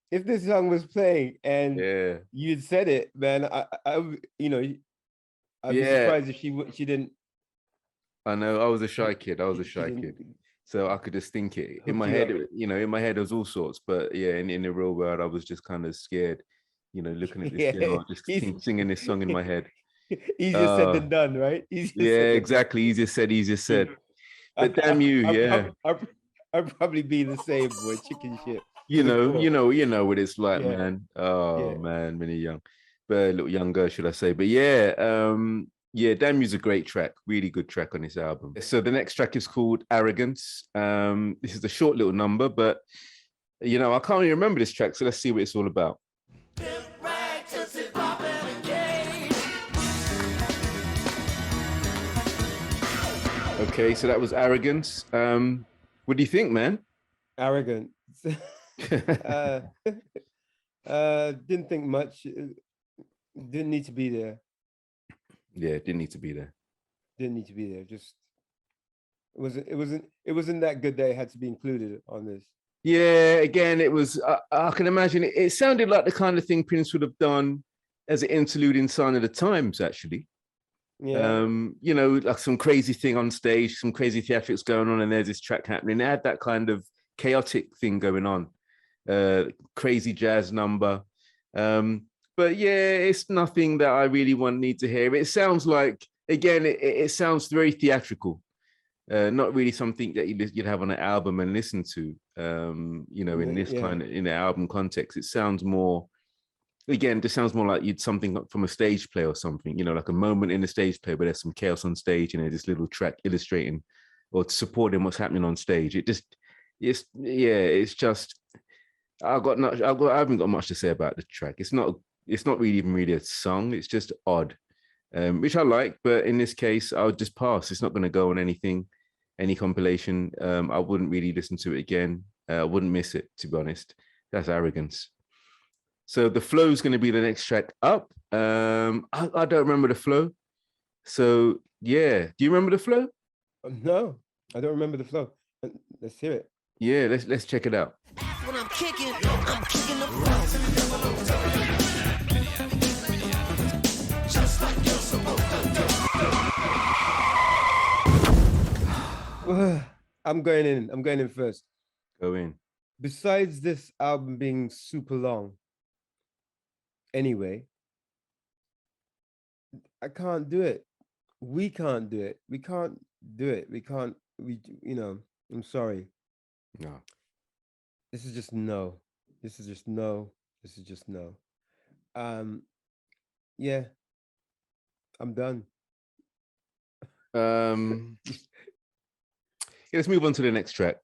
if this song was playing and Yeah. you'd said it, man, you know, I'd be Yeah. surprised if she didn't. I know. I was a shy kid. I was a she shy didn't kid. So I could just think it in hook my you head. up. In my head, there was all sorts. But yeah, in the real world, I was just kind of scared. You know, looking at this Yeah, girl, just singing this song in my head. Easier said than done, right? Easier Yeah, said than exactly. Easier said, easier said. done. But damn you, yeah. I'd probably be the same, boy. Chicken shit. You know what it's like, Yeah. man. Oh Yeah. man, really young, but a little younger, should I say? But yeah, yeah, Damn You's a great track, really good track on this album. So the next track is called Arrogance. This is a short little number, but you know, I can't even remember this track, so let's see what it's all about. Okay, so that was Arrogance. What do you think, man? Arrogant. Didn't think much. Didn't need to be there. Yeah, it didn't need to be there. Didn't need to be there. Just it wasn't that good that it had to be included on this. Yeah, again, it was. I can imagine it sounded like the kind of thing Prince would have done as an interlude in Sign of the Times, actually. Yeah. You know, like some crazy thing on stage, some crazy theatrics going on, and there's this track happening. It had that kind of chaotic thing going on, crazy jazz number. But yeah, it's nothing that I really need to hear. It sounds like, again, it sounds very theatrical. Not really something that you'd have on an album and listen to. You know, in this kind of in the album context, it sounds more. Again, this sounds more like you'd something from a stage play or something. You know, like a moment in a stage play where there's some chaos on stage and there's this little track illustrating or supporting what's happening on stage. It's just. I haven't got much to say about the track. It's not really even really a song. It's just odd, which I like. But in this case, I would just pass. It's not going to go on any compilation. I wouldn't really listen to it again. I wouldn't miss it, to be honest. That's Arrogance. So the flow is going to be the next track up. I don't remember the flow. So yeah, do you remember the flow? No, I don't remember the flow. Let's hear it. Yeah, let's check it out. When I'm kicking the rocks and just like you're supposed to do. I'm going in first. Go in. Besides this album being super long, anyway, I can't do it. We can't do it. We can't do it. We can't. I'm sorry. No. This is just no. This is just no. This is just no. Yeah, I'm done. Yeah, let's move on to the next track.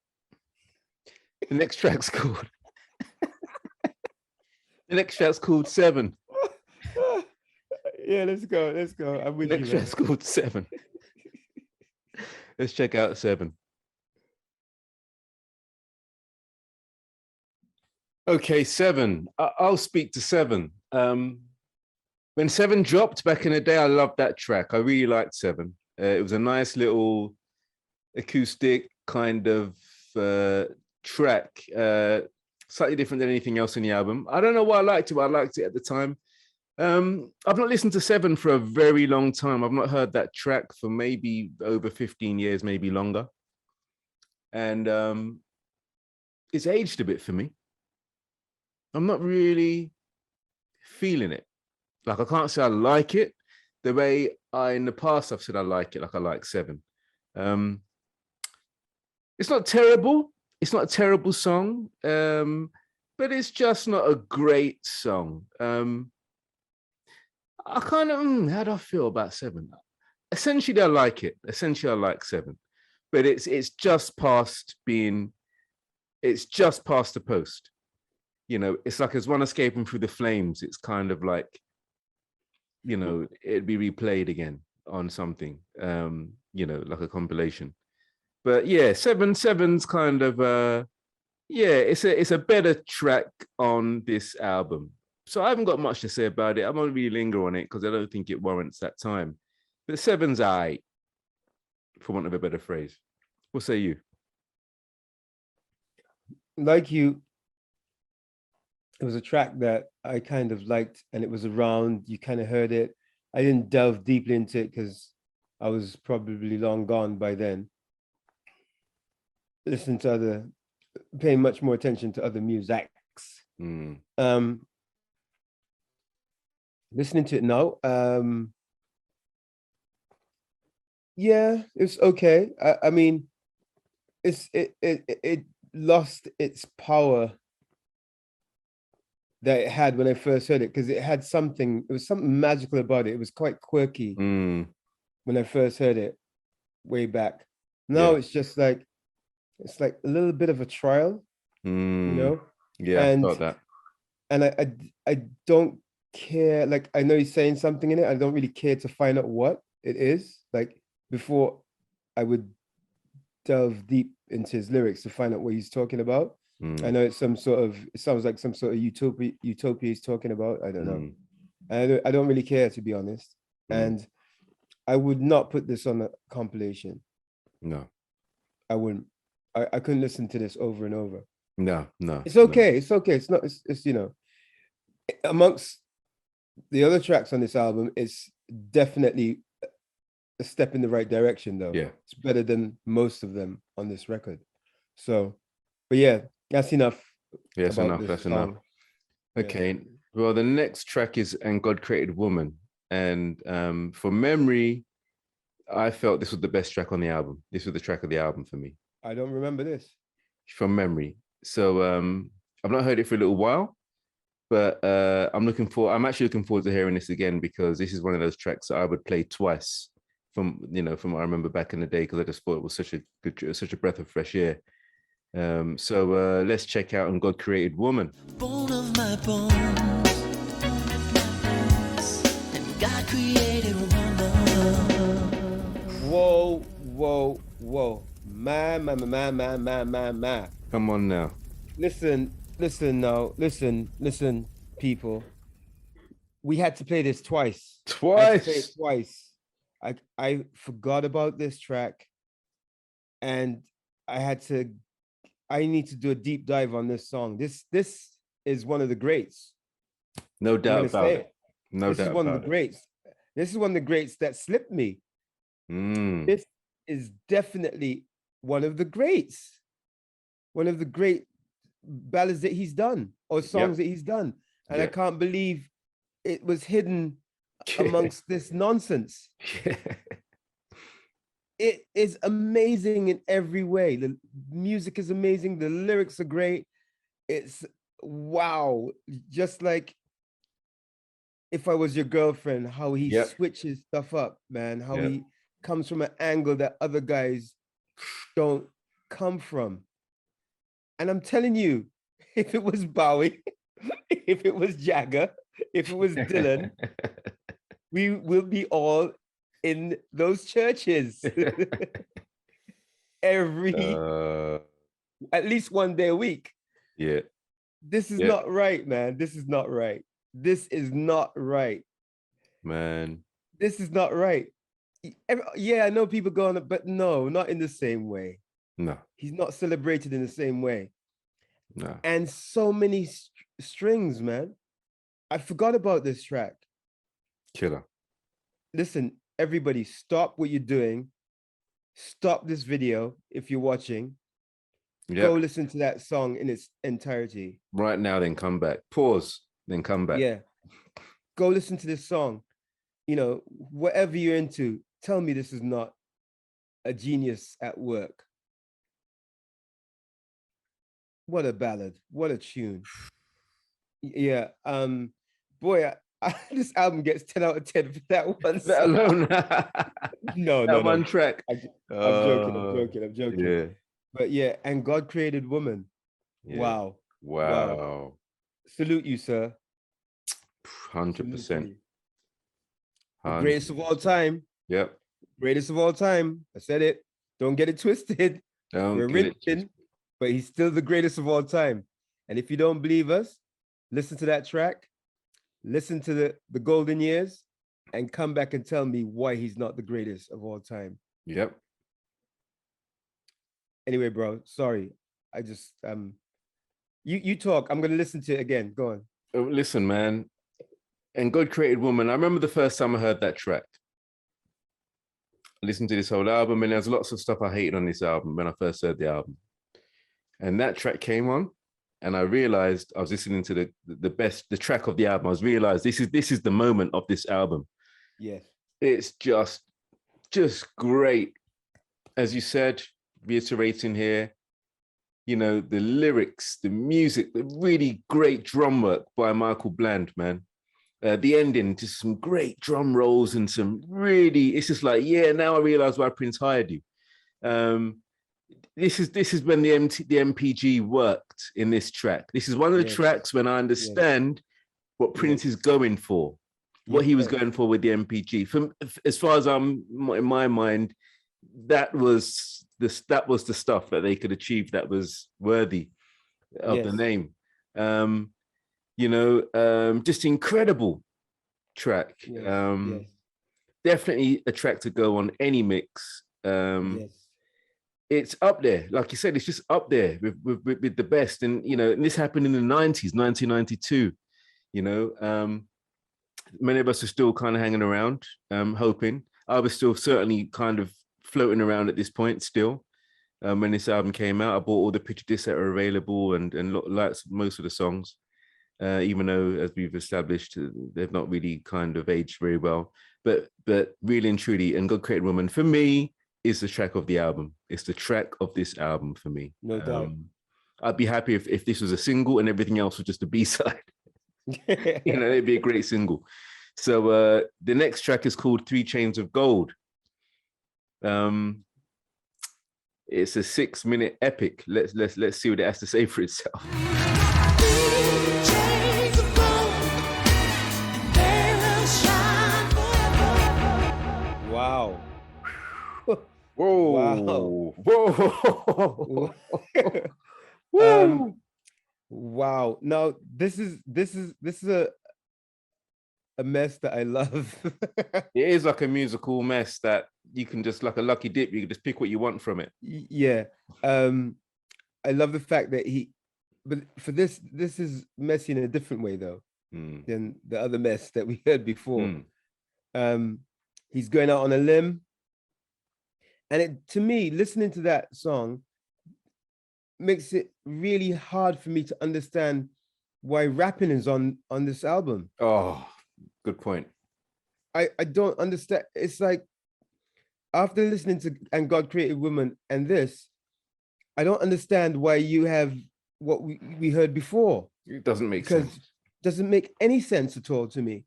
The next track's called. The next track's called Seven. Yeah, let's go. Let's go. I'm with The you, next man. track's called Seven. Let's check out Seven. Okay, Seven. I'll speak to Seven. When Seven dropped back in the day, I loved that track. I really liked Seven. It was a nice little acoustic kind of track, slightly different than anything else in the album. I don't know why I liked it, but I liked it at the time. I've not listened to Seven for a very long time. I've not heard that track for maybe over 15 years, maybe longer. And it's aged a bit for me. I'm not really feeling it. Like, I can't say I like it the way in the past I've said I like it, like I like Seven. It's not terrible. It's not a terrible song, but it's just not a great song. I kind of, how do I feel about Seven? Essentially, I like it. Essentially, I like Seven, but it's just past being, it's just past the post. You know, it's like as one escaping through the flames. It's kind of like, you know, it'd be replayed again on something, you know, like a compilation. But yeah, Seven's kind of yeah, it's a better track on this album. So I haven't got much to say about it. I won't really linger on it because I don't think it warrants that time. But Seven's aight, for want of a better phrase. What say you? Like you, it was a track that I kind of liked, and it was around. You kind of heard it. I didn't delve deeply into it because I was probably long gone by then. Listen to paying much more attention to other musics. Listening to it now, yeah, it's okay. I mean, it lost its power that it had when I first heard it, because it had something. It was something magical about it. It was quite quirky when I first heard it way back. Now Yeah. it's just like, it's like a little bit of a trial, you know. Yeah, and I felt that. and I don't care. Like, I know he's saying something in it. I don't really care to find out what it is. Like, before I would delve deep into his lyrics to find out what he's talking about. I know it's some sort of, it sounds like some sort of utopia he's talking about. I don't know. I don't really care, to be honest. And I would not put this on a compilation. No. I wouldn't. I couldn't listen to this over and over. No. It's okay. It's okay. It's not, it's, you know, amongst the other tracks on this album, it's definitely a step in the right direction, though. Yeah. It's better than most of them on this record. So, but yeah, that's enough. Yeah, that's about enough. this That's song. enough. Okay. Well, the next track is And God Created Woman. And from memory, I felt this was the best track on the album. This was the track of the album for me. I don't remember this. From memory. So I've not heard it for a little while, but I'm actually looking forward to hearing this again, because this is one of those tracks that I would play twice from what I remember back in the day, because I just thought it was such a breath of fresh air. So let's check out And God Created Woman. Bone of my bones, and God created woman. Whoa. My. Come on now. Listen now. Listen, people. We had to play this twice. I had to play it twice. I forgot about this track, and I need to do a deep dive on this song. This is one of the greats. No doubt about it. This is one of the greats. This is one of the greats that slipped me. This is definitely one of the greats. One of the great ballads that he's done, or songs that he's done. And I can't believe it was hidden amongst this nonsense. it is amazing in every way. The music is amazing. The lyrics are great. It's wow. Just like If I Was Your Girlfriend, how he Yep. switches stuff up, man. How Yep. he comes from an angle that other guys don't come from. And I'm telling you, if it was Bowie, if it was Jagger, if it was Dylan, we will be all in those churches every at least one day a week. Yeah. This is Yeah. not right, man. This is not right. This is not right. Man. This is not right. Yeah, I know people go on it, but no, not in the same way. No. He's not celebrated in the same way. No. And so many strings, man. I forgot about this track. Killer. Listen, everybody, stop what you're doing. Stop this video if you're watching. Go Yeah. listen to that song in its entirety. Right now, then come back. Pause. Then come back. Yeah. Go listen to this song. You know, whatever you're into, tell me this is not a genius at work. What a ballad. What a tune. Yeah. Boy, this album gets 10 out of 10 for that one. That song. alone. No, That one track. I'm joking. Yeah. But yeah, and God Created Woman. Yeah. Wow. Wow. Salute you, sir. 100%. Salute you. The greatest of all time. Yep. Greatest of all time. I said it. Don't get it twisted. Don't We're get it rinsing, but he's still the greatest of all time. And if you don't believe us, listen to that track, listen to the Golden Years, and come back and tell me why he's not the greatest of all time. Yep. Anyway, bro, sorry. I just you talk. I'm gonna listen to it again. Go on. Oh, listen, man. And God Created Woman. I remember the first time I heard that track. I listened to this whole album, and there's lots of stuff I hated on this album when I first heard the album. And that track came on, and I realized I was listening to the track of the album. I realized this is the moment of this album. Yes. It's just great. As you said, reiterating here, you know, the lyrics, the music, the really great drum work by Michael Bland, man. The ending, just some great drum rolls and some really, it's just like, yeah, now I realize why Prince hired you. This is when the MPG worked in this track. This is one of the tracks when I understand what Prince is going for, what he was going for with the MPG. As far as I'm in my mind, that was the stuff that they could achieve that was worthy of the name. You know, just incredible track. Definitely a track to go on any mix. It's up there, like you said, it's just up there with the best. And you know, and this happened in the 90s, 1992. You know, many of us are still kind of hanging around, hoping. I was still certainly kind of floating around at this point still. When this album came out, I bought all the picture discs that are available and liked most of the songs. Even though, as we've established, they've not really kind of aged very well. But really and truly, and God Created Woman, for me, is the track of the album. It's the track of this album for me. No doubt. I'd be happy if this was a single and everything else was just a B-side. You know, it'd be a great single. So the next track is called 3 Chains of Gold. It's a 6-minute epic. Let's see what it has to say for itself. Wow. Whoa. Wow. Whoa. Wow. Now this is a mess that I love. It is like a musical mess that you can just, like a lucky dip, you can just pick what you want from it. Yeah. I love the fact that but for this is messy in a different way though than the other mess that we heard before. He's going out on a limb. And to me, listening to that song makes it really hard for me to understand why rapping is on this album. Oh, good point. I don't understand. It's like after listening to And God Created Woman and this, I don't understand why you have what we heard before. It doesn't make Because sense. doesn't make any sense at all to me.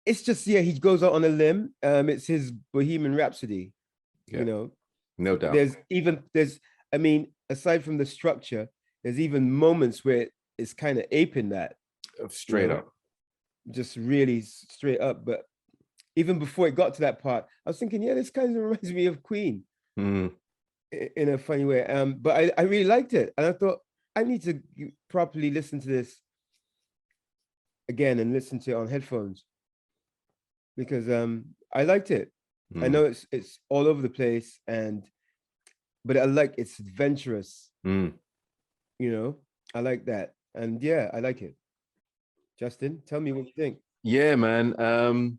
It's just, yeah, he goes out on a limb. It's his Bohemian Rhapsody, Yeah. you know. No doubt. I mean, aside from the structure, there's even moments where it's kind of aping that, Straight know, up. just really straight up. But even before it got to that part, I was thinking, yeah, this kind of reminds me of Queen Mm. in a funny way. But I really liked it, and I thought I need to properly listen to this again and listen to it on headphones because I liked it. I Mm. know it's all over the place, but I like it's adventurous. Mm. You know, I like that, and yeah, I like it. Justin, tell me what you think. Yeah, man.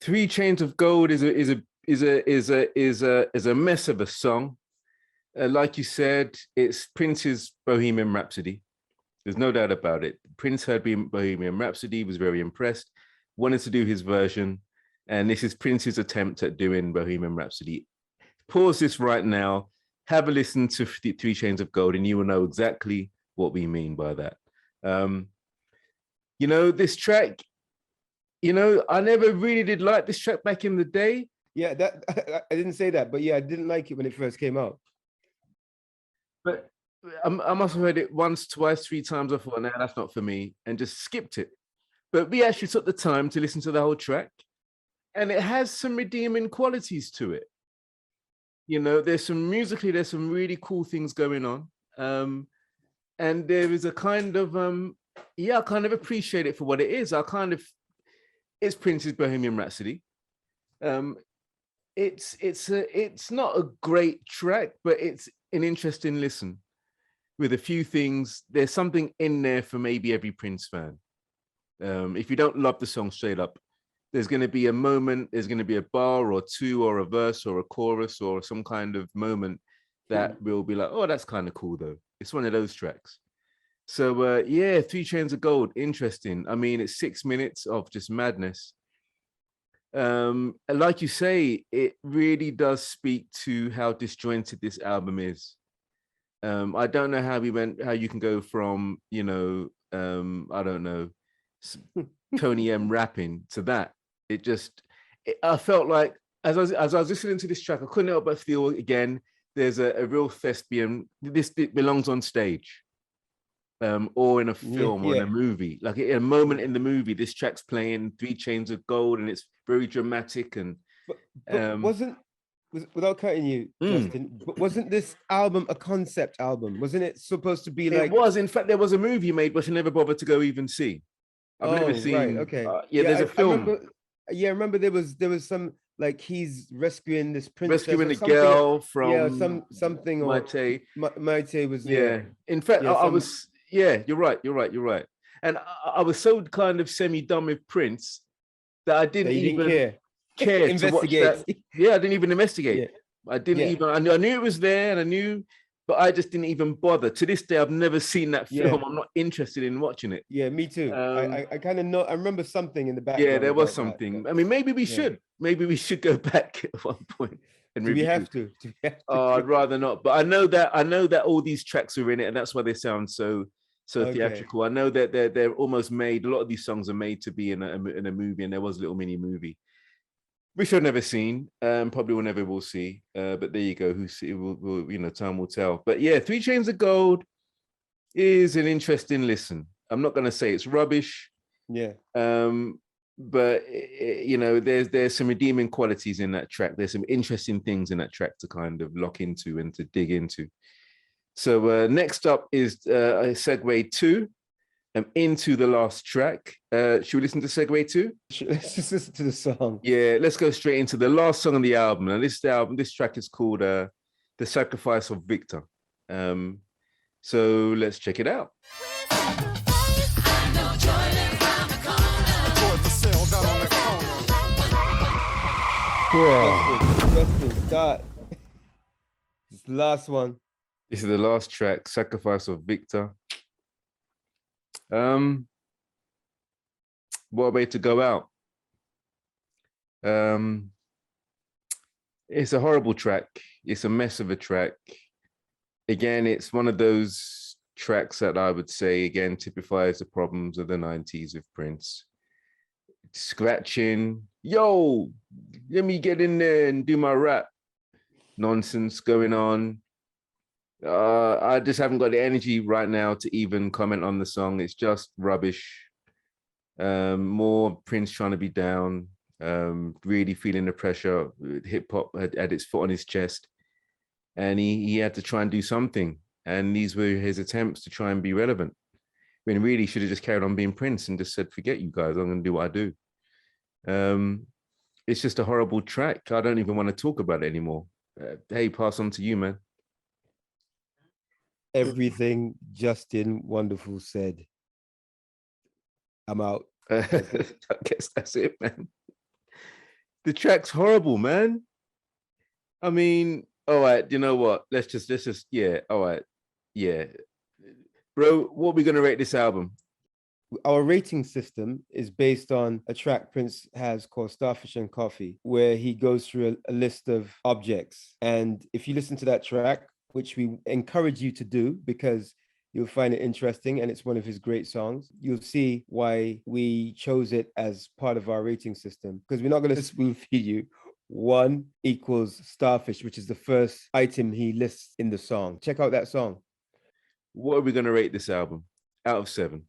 3 Chains of Gold is a mess of a song. Like you said, it's Prince's Bohemian Rhapsody. There's no doubt about it. Prince heard Bohemian Rhapsody, was very impressed, wanted to do his version, and this is Prince's attempt at doing Bohemian Rhapsody. Pause this right now, have a listen to 3 Chains of Gold, and you will know exactly what we mean by that. You know, this track, you know, I never really did like this track back in the day. Yeah, that I didn't say that, but yeah, I didn't like it when it first came out. But I must have heard it once, twice, 3 times. I thought, nah, that's not for me, and just skipped it. But we actually took the time to listen to the whole track, and it has some redeeming qualities to it. You know, there's some really cool things going on. And there is a kind of, I kind of appreciate it for what it is. It's Prince's Bohemian Rhapsody. It's not a great track, but it's an interesting listen with a few things. There's something in there for maybe every Prince fan. If you don't love the song straight up, there's going to be a moment, there's going to be a bar or two or a verse or a chorus or some kind of moment that will be like, oh, that's kind of cool though. It's one of those tracks. So yeah, 3 Chains of Gold, interesting. I mean, it's 6 minutes of just madness. And like you say, it really does speak to how disjointed this album is. I don't know how you can go from, you know, I don't know, Tony M rapping to that. I felt like as I was listening to this track, I couldn't help but feel again, there's a real thespian. This belongs on stage, or in a film or in a movie. Like in a moment in the movie, this track's playing 3 Chains of Gold, and it's very dramatic. And but without cutting you, Justin, but wasn't this album a concept album? Wasn't it supposed to be like? It was. In fact, there was a movie made, but I never bothered to go even see. I've never seen. Right, okay. There's a film. I remember there was some like he's rescuing this princess, Rescuing the girl from something or Maite was In fact, I was you're right. And I was so kind of semi-dumb with Prince that I didn't even care to investigate. Watch that. Yeah, I didn't even investigate. Yeah. I didn't even. I knew it was there, and but I just didn't even bother. To this day, I've never seen that film. Yeah. I'm not interested in watching it. Yeah, me too. I kind of know. I remember something in the background. Yeah, there was something. I mean, maybe we should. Maybe we should go back at one point. And Do we have to? Oh, I'd rather not. But I know that all these tracks are in it, and that's why they sound so theatrical. I know that they're almost made. A lot of these songs are made to be in a movie, and there was a little mini movie, which I've never seen. Probably will never will see. But there you go. Who see? Will time will tell. But yeah, 3 Chains of Gold is an interesting listen. I'm not going to say it's rubbish. Yeah. But there's some redeeming qualities in that track. There's some interesting things in that track to kind of lock into and to dig into. So next up is segue 2, into the last track. Should we listen to segue 2? Let's just listen to the song. Yeah, let's go straight into the last song on the album. And this track is called "The Sacrifice of Victor." So let's check it out. Start. It's the last one. This is the last track, "Sacrifice of Victor." What a way to go out. It's a horrible track. It's a mess of a track. Again, it's one of those tracks that I would say, again, typifies the problems of the 90s with Prince. Scratching, yo, let me get in there and do my rap. Nonsense going on. I just haven't got the energy right now to even comment on the song. It's just rubbish. More Prince trying to be down, really feeling the pressure. Hip hop had its foot on his chest, and he had to try and do something. And these were his attempts to try and be relevant. When really should have just carried on being Prince and just said, "Forget you guys, I'm going to do what I do." It's just a horrible track. I don't even want to talk about it anymore. Hey, pass on to you, man. Everything Justin Wonderful said. I'm out. I guess that's it, man. The track's horrible, man. I mean, all right, you know what? Let's just, yeah, all right. Yeah. Bro, what are we going to rate this album? Our rating system is based on a track Prince has called Starfish and Coffee, where he goes through a list of objects. And if you listen to that track, which we encourage you to do because you'll find it interesting and it's one of his great songs, you'll see why we chose it as part of our rating system, because we're not going to spoon feed you. 1 equals Starfish, which is the first item he lists in the song. Check out that song. What are we going to rate this album out of 7?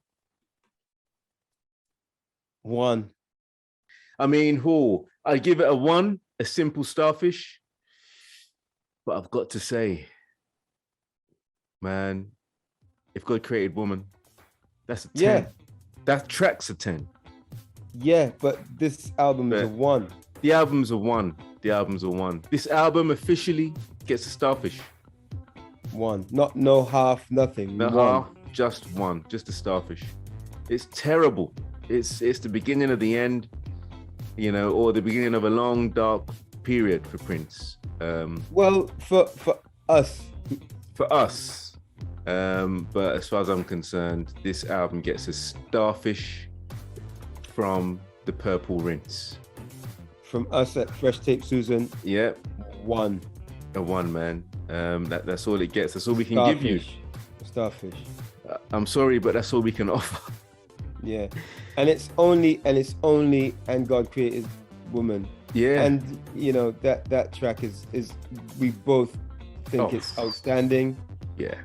1. I mean, I give it a 1, a simple Starfish. But I've got to say, man, if God created woman, that's a 10. Yeah. That track's a 10. Yeah, but this album is a 1. The album's a 1. The album's a 1. This album officially gets a Starfish. 1. Not no half, nothing. No 1. half, just 1. Just a Starfish. It's terrible. It's the beginning of the end, you know, or the beginning of a long, dark period for Prince. Well, for us. For us. But as far as I'm concerned, this album gets a Starfish from the Purple Rinse. From us at Fresh Tape Susan. Yep. 1. A 1, man. That's all it gets. That's all we can give you. Starfish. I'm sorry, but that's all we can offer. Yeah. And it's only and God created woman. Yeah. And you know that track is we both think it's outstanding. Yeah.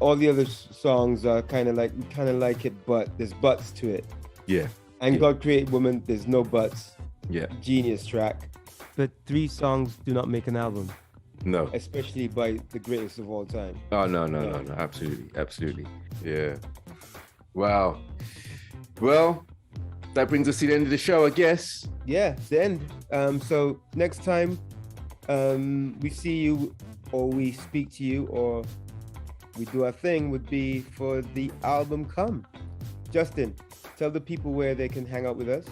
All the other songs are kind of like it, but there's buts to it. Yeah. And Yeah. God created woman, there's no buts. Yeah. Genius track. But 3 songs do not make an album, No. especially by the greatest of all time. Oh, no. Absolutely. Yeah. Wow. Well, that brings us to the end of the show, I guess. Yeah, it's the end. So next time we see you or we speak to you or we do our thing would be for the album Come. Justin, tell the people where they can hang out with us.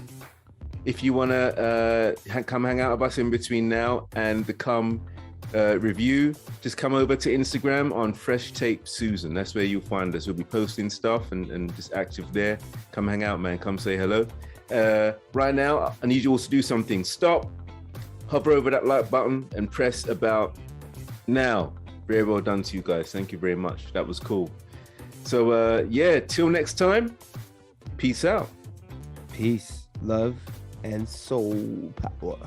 If you want to come hang out with us in between now and the Come review, just come over to Instagram on Fresh Tape Susan. That's where you'll find us. We'll be posting stuff and just active there. Come hang out, man. Come say hello. Right now, I need you all to do something. Stop, hover over that like button and press about now. Very well done to you guys. Thank you very much. That was cool. So yeah, till next time, peace out. Peace, love, and soul power.